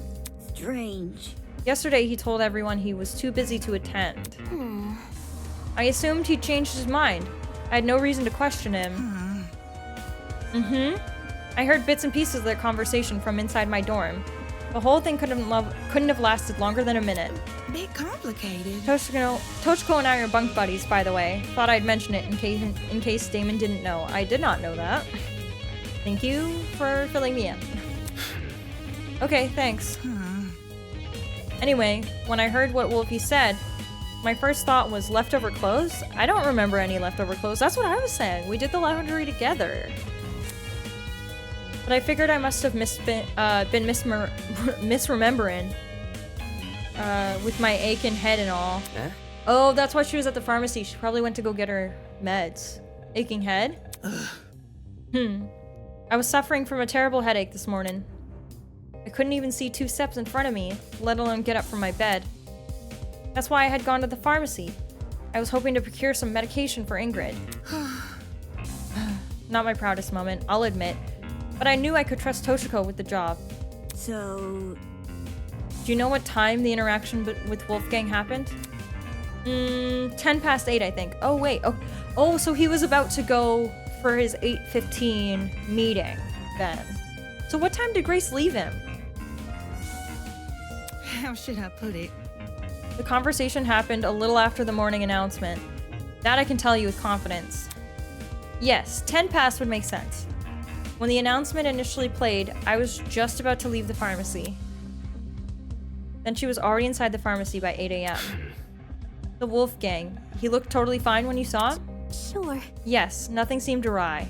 Strange. Yesterday he told everyone he was too busy to attend. I assumed he changed his mind. I had no reason to question him. I heard bits and pieces of their conversation from inside my dorm. The whole thing couldn't have lasted longer than a minute. Bit complicated. Toshiko and I are bunk buddies, by the way. Thought I'd mention it in case Damon didn't know. I did not know that. Thank you for filling me in. Okay, thanks. Anyway, when I heard what Wolfie said, my first thought was leftover clothes? I don't remember any leftover clothes. That's what I was saying. We did the laundry together. But I figured I must have been misremembering. With my aching head and all. Eh? Oh, that's why she was at the pharmacy. She probably went to go get her meds. Aching head? I was suffering from a terrible headache this morning. I couldn't even see 2 steps in front of me, let alone get up from my bed. That's why I had gone to the pharmacy. I was hoping to procure some medication for Ingrid. Not my proudest moment, I'll admit. But I knew I could trust Toshiko with the job. So, Do you know what time the interaction with Wolfgang happened? 10 past 8, I think. Oh, wait. Oh, so he was about to go for his 8:15 meeting then. So what time did Grace leave him? How should I put it? The conversation happened a little after the morning announcement. That I can tell you with confidence. Yes, 10 past would make sense. When the announcement initially played, I was just about to leave the pharmacy. Then she was already inside the pharmacy by 8 a.m. The Wolfgang. He looked totally fine when you saw him? sure. Yes, nothing seemed awry.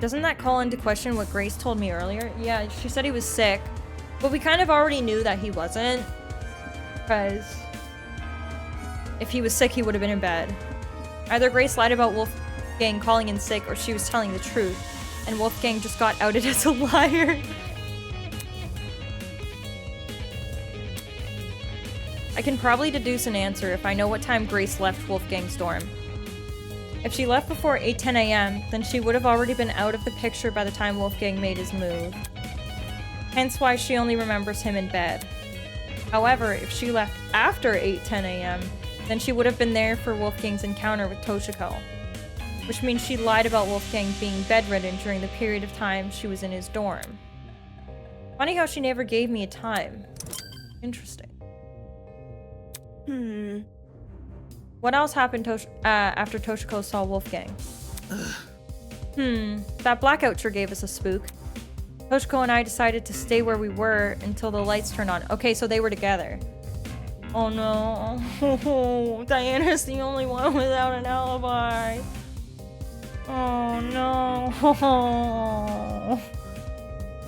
Doesn't that call into question what Grace told me earlier? Yeah, she said he was sick, but we kind of already knew that he wasn't. Because if he was sick, he would have been in bed. Either Grace lied about Wolfgang calling in sick, or she was telling the truth, and Wolfgang just got outed as a liar. I can probably deduce an answer if I know what time Grace left Wolfgang's dorm. If she left before 8:10 a.m., then she would have already been out of the picture by the time Wolfgang made his move. Hence why she only remembers him in bed. However, if she left after 8:10 a.m., then she would have been there for Wolfgang's encounter with Toshiko. Which means she lied about Wolfgang being bedridden during the period of time she was in his dorm. Funny how she never gave me a time. Interesting. What else happened after Toshiko saw Wolfgang? That blackout sure gave us a spook. Toshiko and I decided to stay where we were until the lights turned on. Okay, so they were together. Oh no. Diana's the only one without an alibi. Oh no.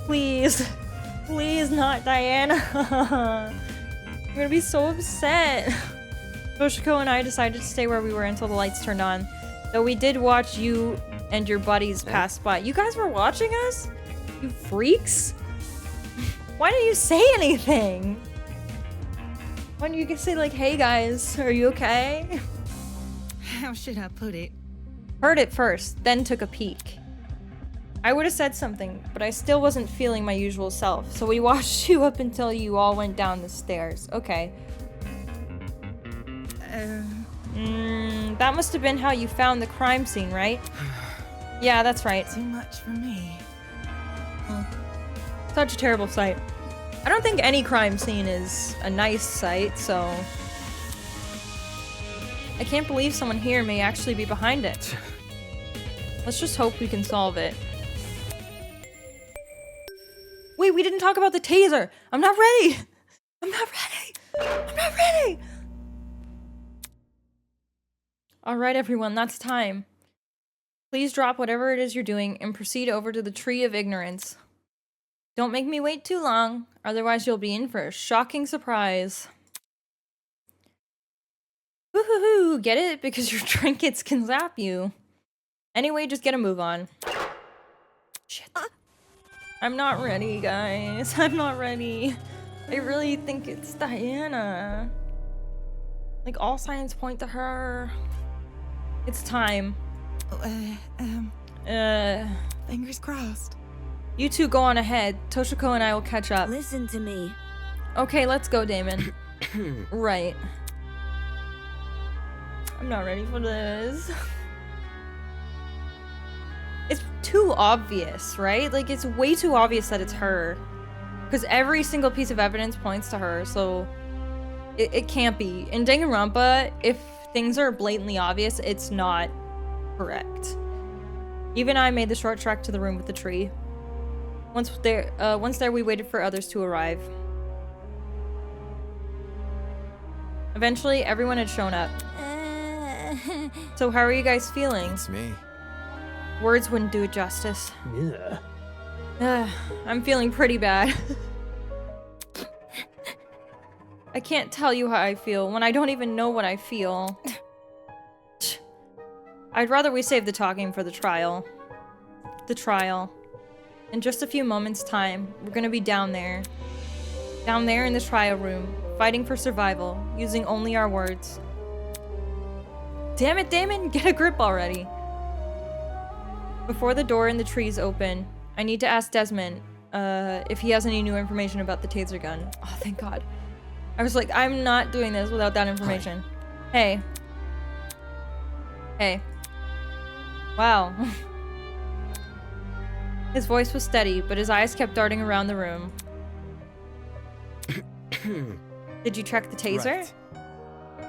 Please. Please not Diana. I'm gonna be so upset. Toshiko and I decided to stay where we were until the lights turned on. Though we did watch you and your buddies pass by. You guys were watching us? You freaks? Why didn't you say anything? Why didn't you say like, hey guys, are you okay? How should I put it? Heard it first, then took a peek. I would have said something, but I still wasn't feeling my usual self, so we watched you up until you all went down the stairs. Okay. That must have been how you found the crime scene, right? Yeah, that's right. Too much for me. Such a terrible sight. I don't think any crime scene is a nice sight, so... I can't believe someone here may actually be behind it. Let's just hope we can solve it. wait, we didn't talk about the taser. I'm not ready. I'm not ready. I'm not ready. All right, everyone, that's time. Please drop whatever it is you're doing and proceed over to the Tree of Ignorance. Don't make me wait too long, otherwise you'll be in for a shocking surprise. Woo-hoo-hoo, get it? Because your trinkets can zap you. Anyway, just get a move on. Shit. I'm not ready, guys. I'm not ready. I really think it's Diana. Like, all signs point to her. It's time. Fingers crossed. You two go on ahead. Toshiko and I will catch up. Listen to me. Okay, let's go, Damon. Right. I'm not ready for this. It's too obvious, right? Like, it's way too obvious that it's her. Because every single piece of evidence points to her, so it can't be. In Danganronpa, if things are blatantly obvious, it's not correct. Even I made the short trek to the room with the tree. Once there, we waited for others to arrive. Eventually, everyone had shown up. So how are you guys feeling? It's me. Words wouldn't do it justice. Yeah. I'm feeling pretty bad. I can't tell you how I feel when I don't even know what I feel. I'd rather we save the talking for the trial. The trial. In just a few moments' time, we're gonna be down there. Down there in the trial room, fighting for survival, using only our words. Damn it, Damon! Get a grip already! Before the door in the trees open, I need to ask Desmond if he has any new information about the taser gun. Oh, thank God. I was like, I'm not doing this without that information. Hey. Hey. Wow. His voice was steady, but his eyes kept darting around the room. Did you check the taser?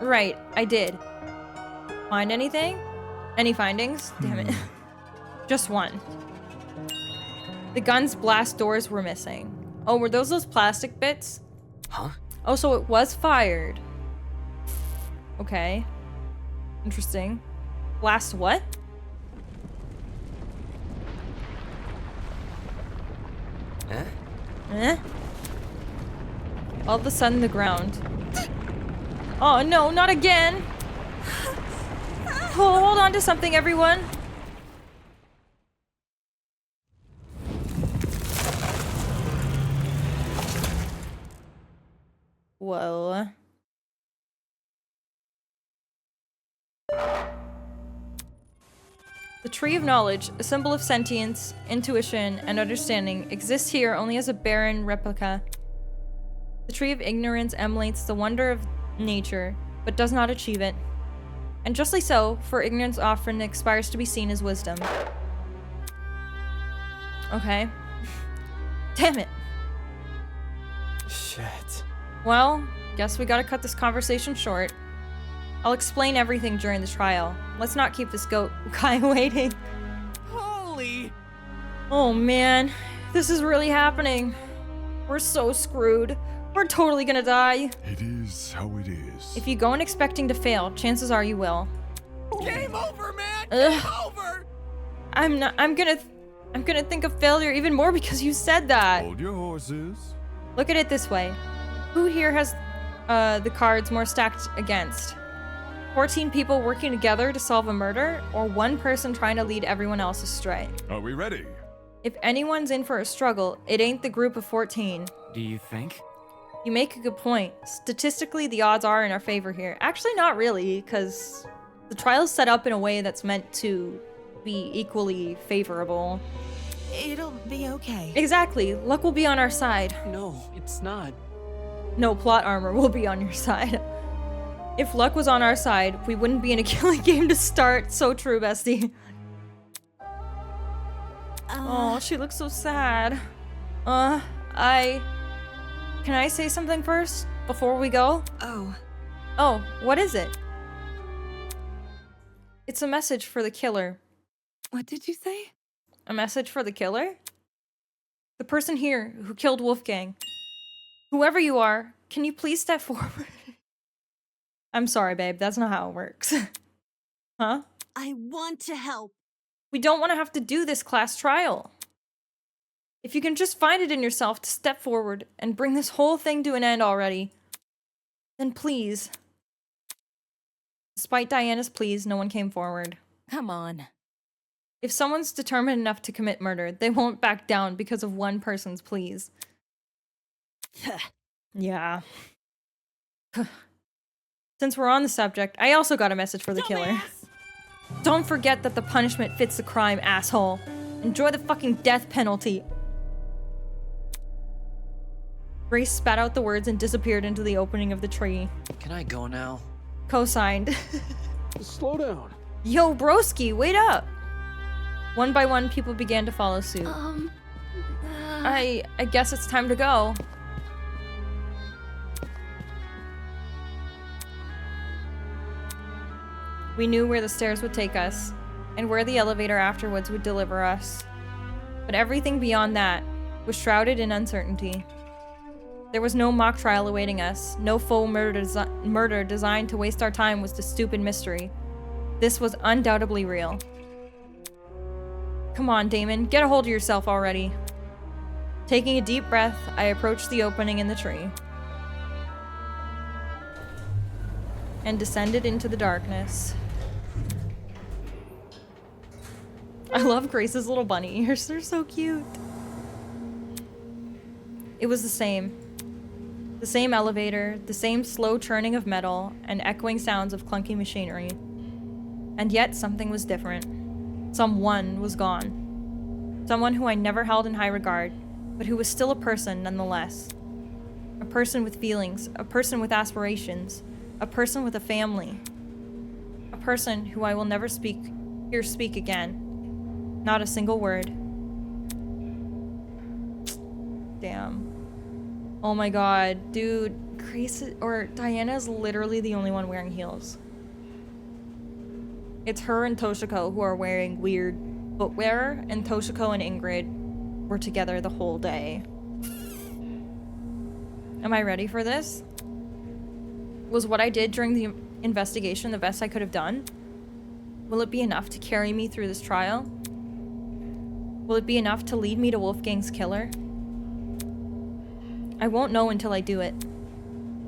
Right, I did. Find anything? Any findings? Damn it. Just one. The gun's blast doors were missing. Oh, were those plastic bits? Huh? Oh, so it was fired. Okay. Interesting. Blast what? Eh? Eh? All of a sudden, the ground. Oh no, not again! Hold on to something, everyone. Whoa. The Tree of Knowledge, a symbol of sentience, intuition, and understanding, exists here only as a barren replica. The Tree of Ignorance emulates the wonder of nature, but does not achieve it. And justly so, for ignorance often aspires to be seen as wisdom. Okay. Damn it. Shit. Well, guess we gotta cut this conversation short. I'll explain everything during the trial. Let's not keep this goat guy waiting. Holy! Oh man, this is really happening. We're so screwed. We're totally gonna die. It is how it is. If you go in expecting to fail, chances are you will. Game over, man! Ugh. Game over! I'm gonna think of failure even more because you said that. Hold your horses. Look at it this way. Who here has the cards more stacked against? 14 people working together to solve a murder, or one person trying to lead everyone else astray? Are we ready? If anyone's in for a struggle, it ain't the group of 14. Do you think? You make a good point. Statistically, the odds are in our favor here. Actually, not really, because the trial's set up in a way that's meant to be equally favorable. It'll be okay. Exactly. Luck will be on our side. No, it's not. No, plot armor will be on your side. If luck was on our side, we wouldn't be in a killing game to start. So true, bestie. Oh, she looks so sad. Can I say something first? Before we go? Oh, Oh, what is it? It's a message for the killer. what did you say? A message for the killer? The person here who killed Wolfgang. Whoever you are, can you please step forward? I'm sorry, babe. That's not how it works. Huh? I want to help. We don't want to have to do this class trial. If you can just find it in yourself to step forward and bring this whole thing to an end already, then please. Despite Diana's pleas, no one came forward. Come on. If someone's determined enough to commit murder, they won't back down because of one person's pleas. Yeah. Since we're on the subject, I also got a message for the killer. Don't forget that the punishment fits the crime, asshole. Enjoy the fucking death penalty. Grace spat out the words and disappeared into the opening of the tree. Can I go now? Co-signed. Slow down. Yo, broski, wait up! One by one, people began to follow suit. I guess it's time to go. We knew where the stairs would take us, and where the elevator afterwards would deliver us. But everything beyond that was shrouded in uncertainty. There was no mock trial awaiting us, no faux murder designed to waste our time with the stupid mystery. This was undoubtedly real. Come on, Damon, get a hold of yourself already. Taking a deep breath, I approached the opening in the tree. And descended into the darkness. I love Grace's little bunny ears, they're so cute. It was the same. The same elevator, the same slow churning of metal, and echoing sounds of clunky machinery. And yet something was different. Someone was gone. Someone who I never held in high regard, but who was still a person nonetheless. A person with feelings, a person with aspirations, a person with a family. A person who I will never hear speak again. Not a single word. Damn. Oh my god, dude. Diana is literally the only one wearing heels. It's her and Toshiko who are wearing weird footwear, and Toshiko and Ingrid were together the whole day. Am I ready for this? Was what I did during the investigation the best I could have done? Will it be enough to carry me through this trial? Will it be enough to lead me to Wolfgang's killer? I won't know until I do it.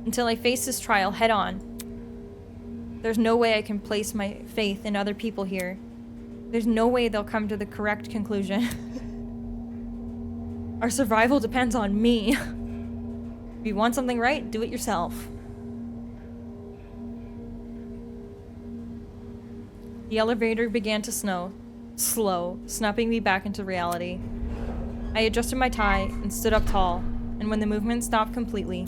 Until I face this trial head on. There's no way I can place my faith in other people here. There's no way they'll come to the correct conclusion. Our survival depends on me. If you want something right, do it yourself. The elevator began to slow, snapping me back into reality. I adjusted my tie and stood up tall, and when the movement stopped completely,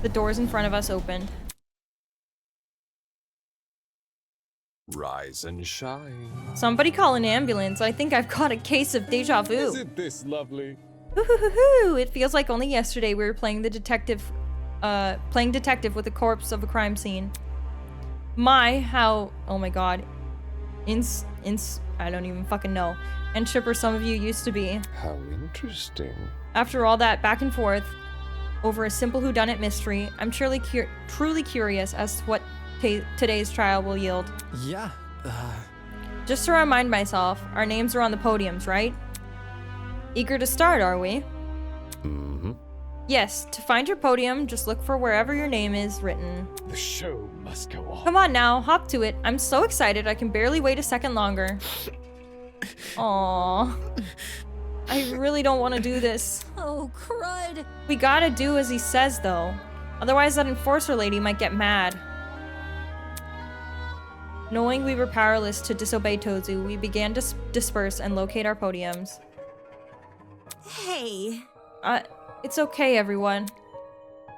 the doors in front of us opened. Rise and shine. Somebody call an ambulance. I think I've got a case of deja vu. Isn't this lovely? Hoo-hoo-hoo-hoo. It feels like only yesterday we were playing detective with the corpse of a crime scene. Oh my god. I don't even fucking know. And chipper some of you used to be. How interesting. After all that back and forth over a simple whodunit mystery, I'm truly curious as to what today's trial will yield. Yeah, Just to remind myself, our names are on the podiums, right? Eager to start, are we? Mm-hmm. Yes, to find your podium, just look for wherever your name is written. The show must go on. Come on now, hop to it. I'm so excited, I can barely wait a second longer. Aww. I really don't want to do this. Oh, crud. We gotta do as he says, though. Otherwise that enforcer lady might get mad. Knowing we were powerless to disobey Tozu, we began to disperse and locate our podiums. Hey, It's okay, everyone.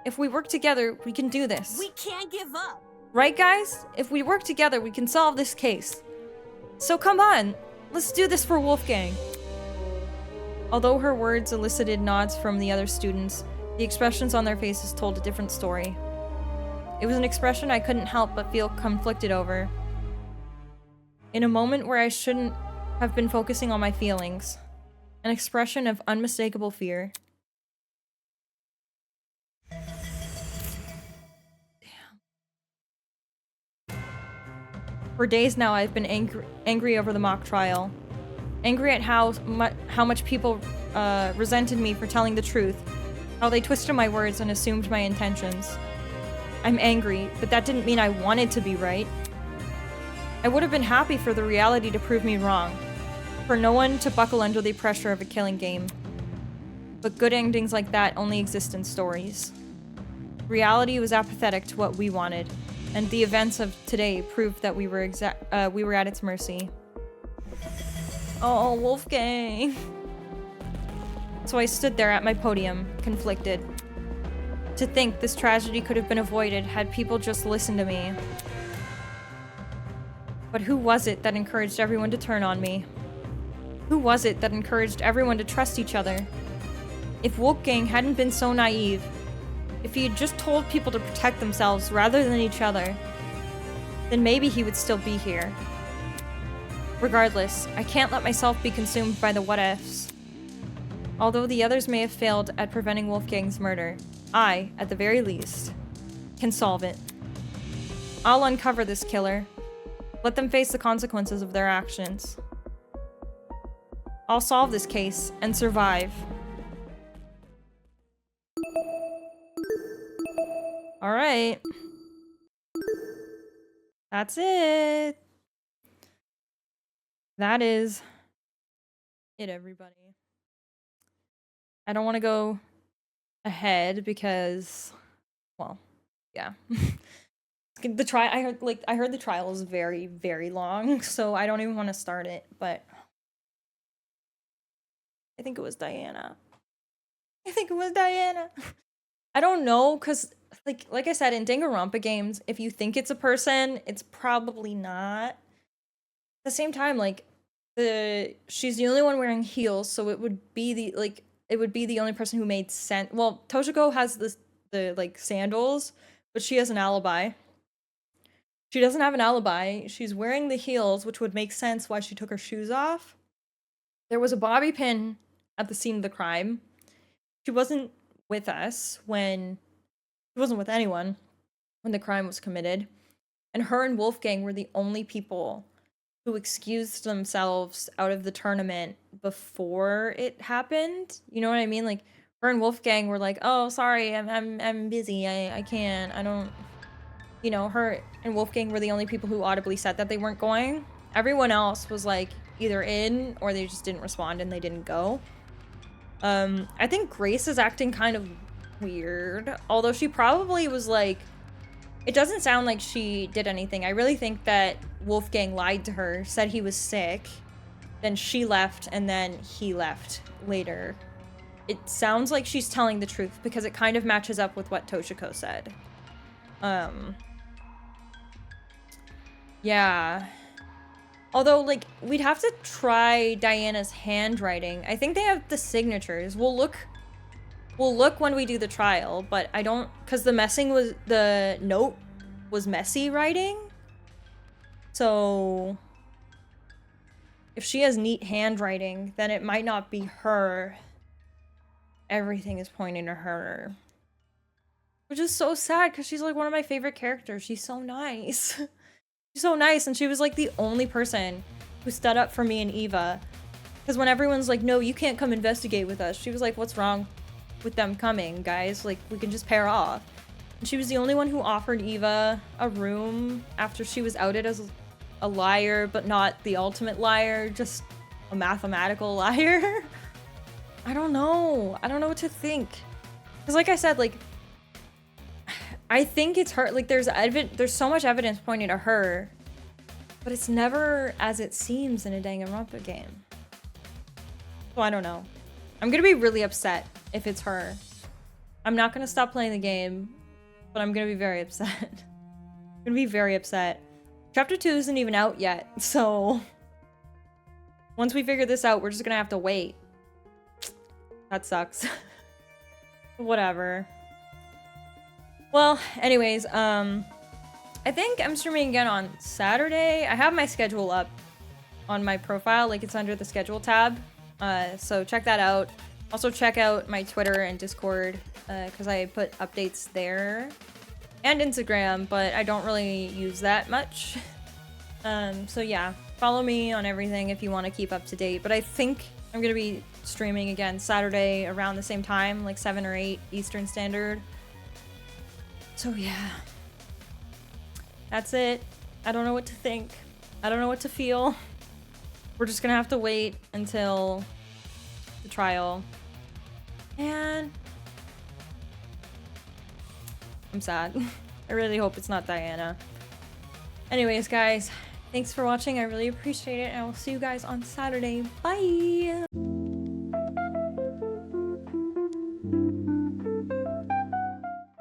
If we work together, we can do this. we can't give up. Right, guys? If we work together, we can solve this case. So come on, let's do this for Wolfgang. Although her words elicited nods from the other students, the expressions on their faces told a different story. It was an expression I couldn't help but feel conflicted over. In a moment where I shouldn't have been focusing on my feelings. An expression of unmistakable fear. For days now, I've been angry over the mock trial. Angry at how much people resented me for telling the truth. How they twisted my words and assumed my intentions. I'm angry, but that didn't mean I wanted to be right. I would have been happy for the reality to prove me wrong. For no one to buckle under the pressure of a killing game. But good endings like that only exist in stories. Reality was apathetic to what we wanted. And the events of today proved that we were at its mercy. Oh, Wolfgang. So I stood there at my podium, conflicted. To think this tragedy could have been avoided had people just listened to me. But who was it that encouraged everyone to turn on me? Who was it that encouraged everyone to trust each other? If Wolfgang hadn't been so naive, if he had just told people to protect themselves rather than each other, then maybe he would still be here. Regardless, I can't let myself be consumed by the what-ifs. Although the others may have failed at preventing Wolfgang's murder, I, at the very least, can solve it. I'll uncover this killer. Let them face the consequences of their actions. I'll solve this case and survive. All right. That's it. That is it, everybody. I don't want to go ahead because, well, yeah. I heard the trial is very, very long, so I don't even want to start it, but I think it was Diana. I don't know, because like I said, in Danganronpa games, if you think it's a person, it's probably not. At the same time, like, she's the only one wearing heels, so it would be the only person who made sense. Well, Toshiko has the like sandals, but she has an alibi. She doesn't have an alibi. She's wearing the heels, which would make sense why she took her shoes off. There was a bobby pin at the scene of the crime. She wasn't with us when... She wasn't with anyone when the crime was committed. And her and Wolfgang were the only people who excused themselves out of the tournament before it happened. You know what I mean? Like, her and Wolfgang were like, oh, sorry, I'm busy. I can't. I don't... You know, her and Wolfgang were the only people who audibly said that they weren't going. Everyone else was like either in or they just didn't respond and they didn't go. I think Grace is acting kind of weird, although she probably was like, it doesn't sound like she did anything. I really think that Wolfgang lied to her, said he was sick, then she left, and then he left later. It sounds like she's telling the truth because it kind of matches up with what Toshiko said. Yeah. Although, like, we'd have to try Diana's handwriting. I think they have the signatures. We'll look when we do the trial, but I don't... Because the note was messy writing. So... If she has neat handwriting, then it might not be her. Everything is pointing to her. Which is so sad, because she's, like, one of my favorite characters. She's so nice. She's so nice, and she was, like, the only person who stood up for me and Eva. Because when everyone's like, no, you can't come investigate with us, she was like, what's wrong with them coming, guys? Like, we can just pair off. And she was the only one who offered Eva a room after she was outed as a liar, but not the ultimate liar, just a mathematical liar. I don't know. I don't know what to think. Because like I said, like, I think it's her. Like, there's so much evidence pointing to her, but it's never as it seems in a Danganronpa game. So I don't know. I'm gonna be really upset if it's her. I'm not gonna stop playing the game, but I'm gonna be very upset. I'm gonna be very upset. Chapter 2 isn't even out yet, so once we figure this out, we're just gonna have to wait. That sucks. Whatever. Well, anyways, I think I'm streaming again on Saturday. I have my schedule up on my profile. Like, it's under the schedule tab. So check that out. Also check out my Twitter and Discord, because I put updates there. And Instagram, but I don't really use that much. So yeah, follow me on everything if you want to keep up to date. But I think I'm going to be streaming again Saturday around the same time, like 7 or 8 Eastern Standard. So yeah. That's it. I don't know what to think. I don't know what to feel. We're just gonna have to wait until the trial. And I'm sad. I really hope it's not Diana. Anyways, guys, thanks for watching. I really appreciate it. And I will see you guys on Saturday. Bye!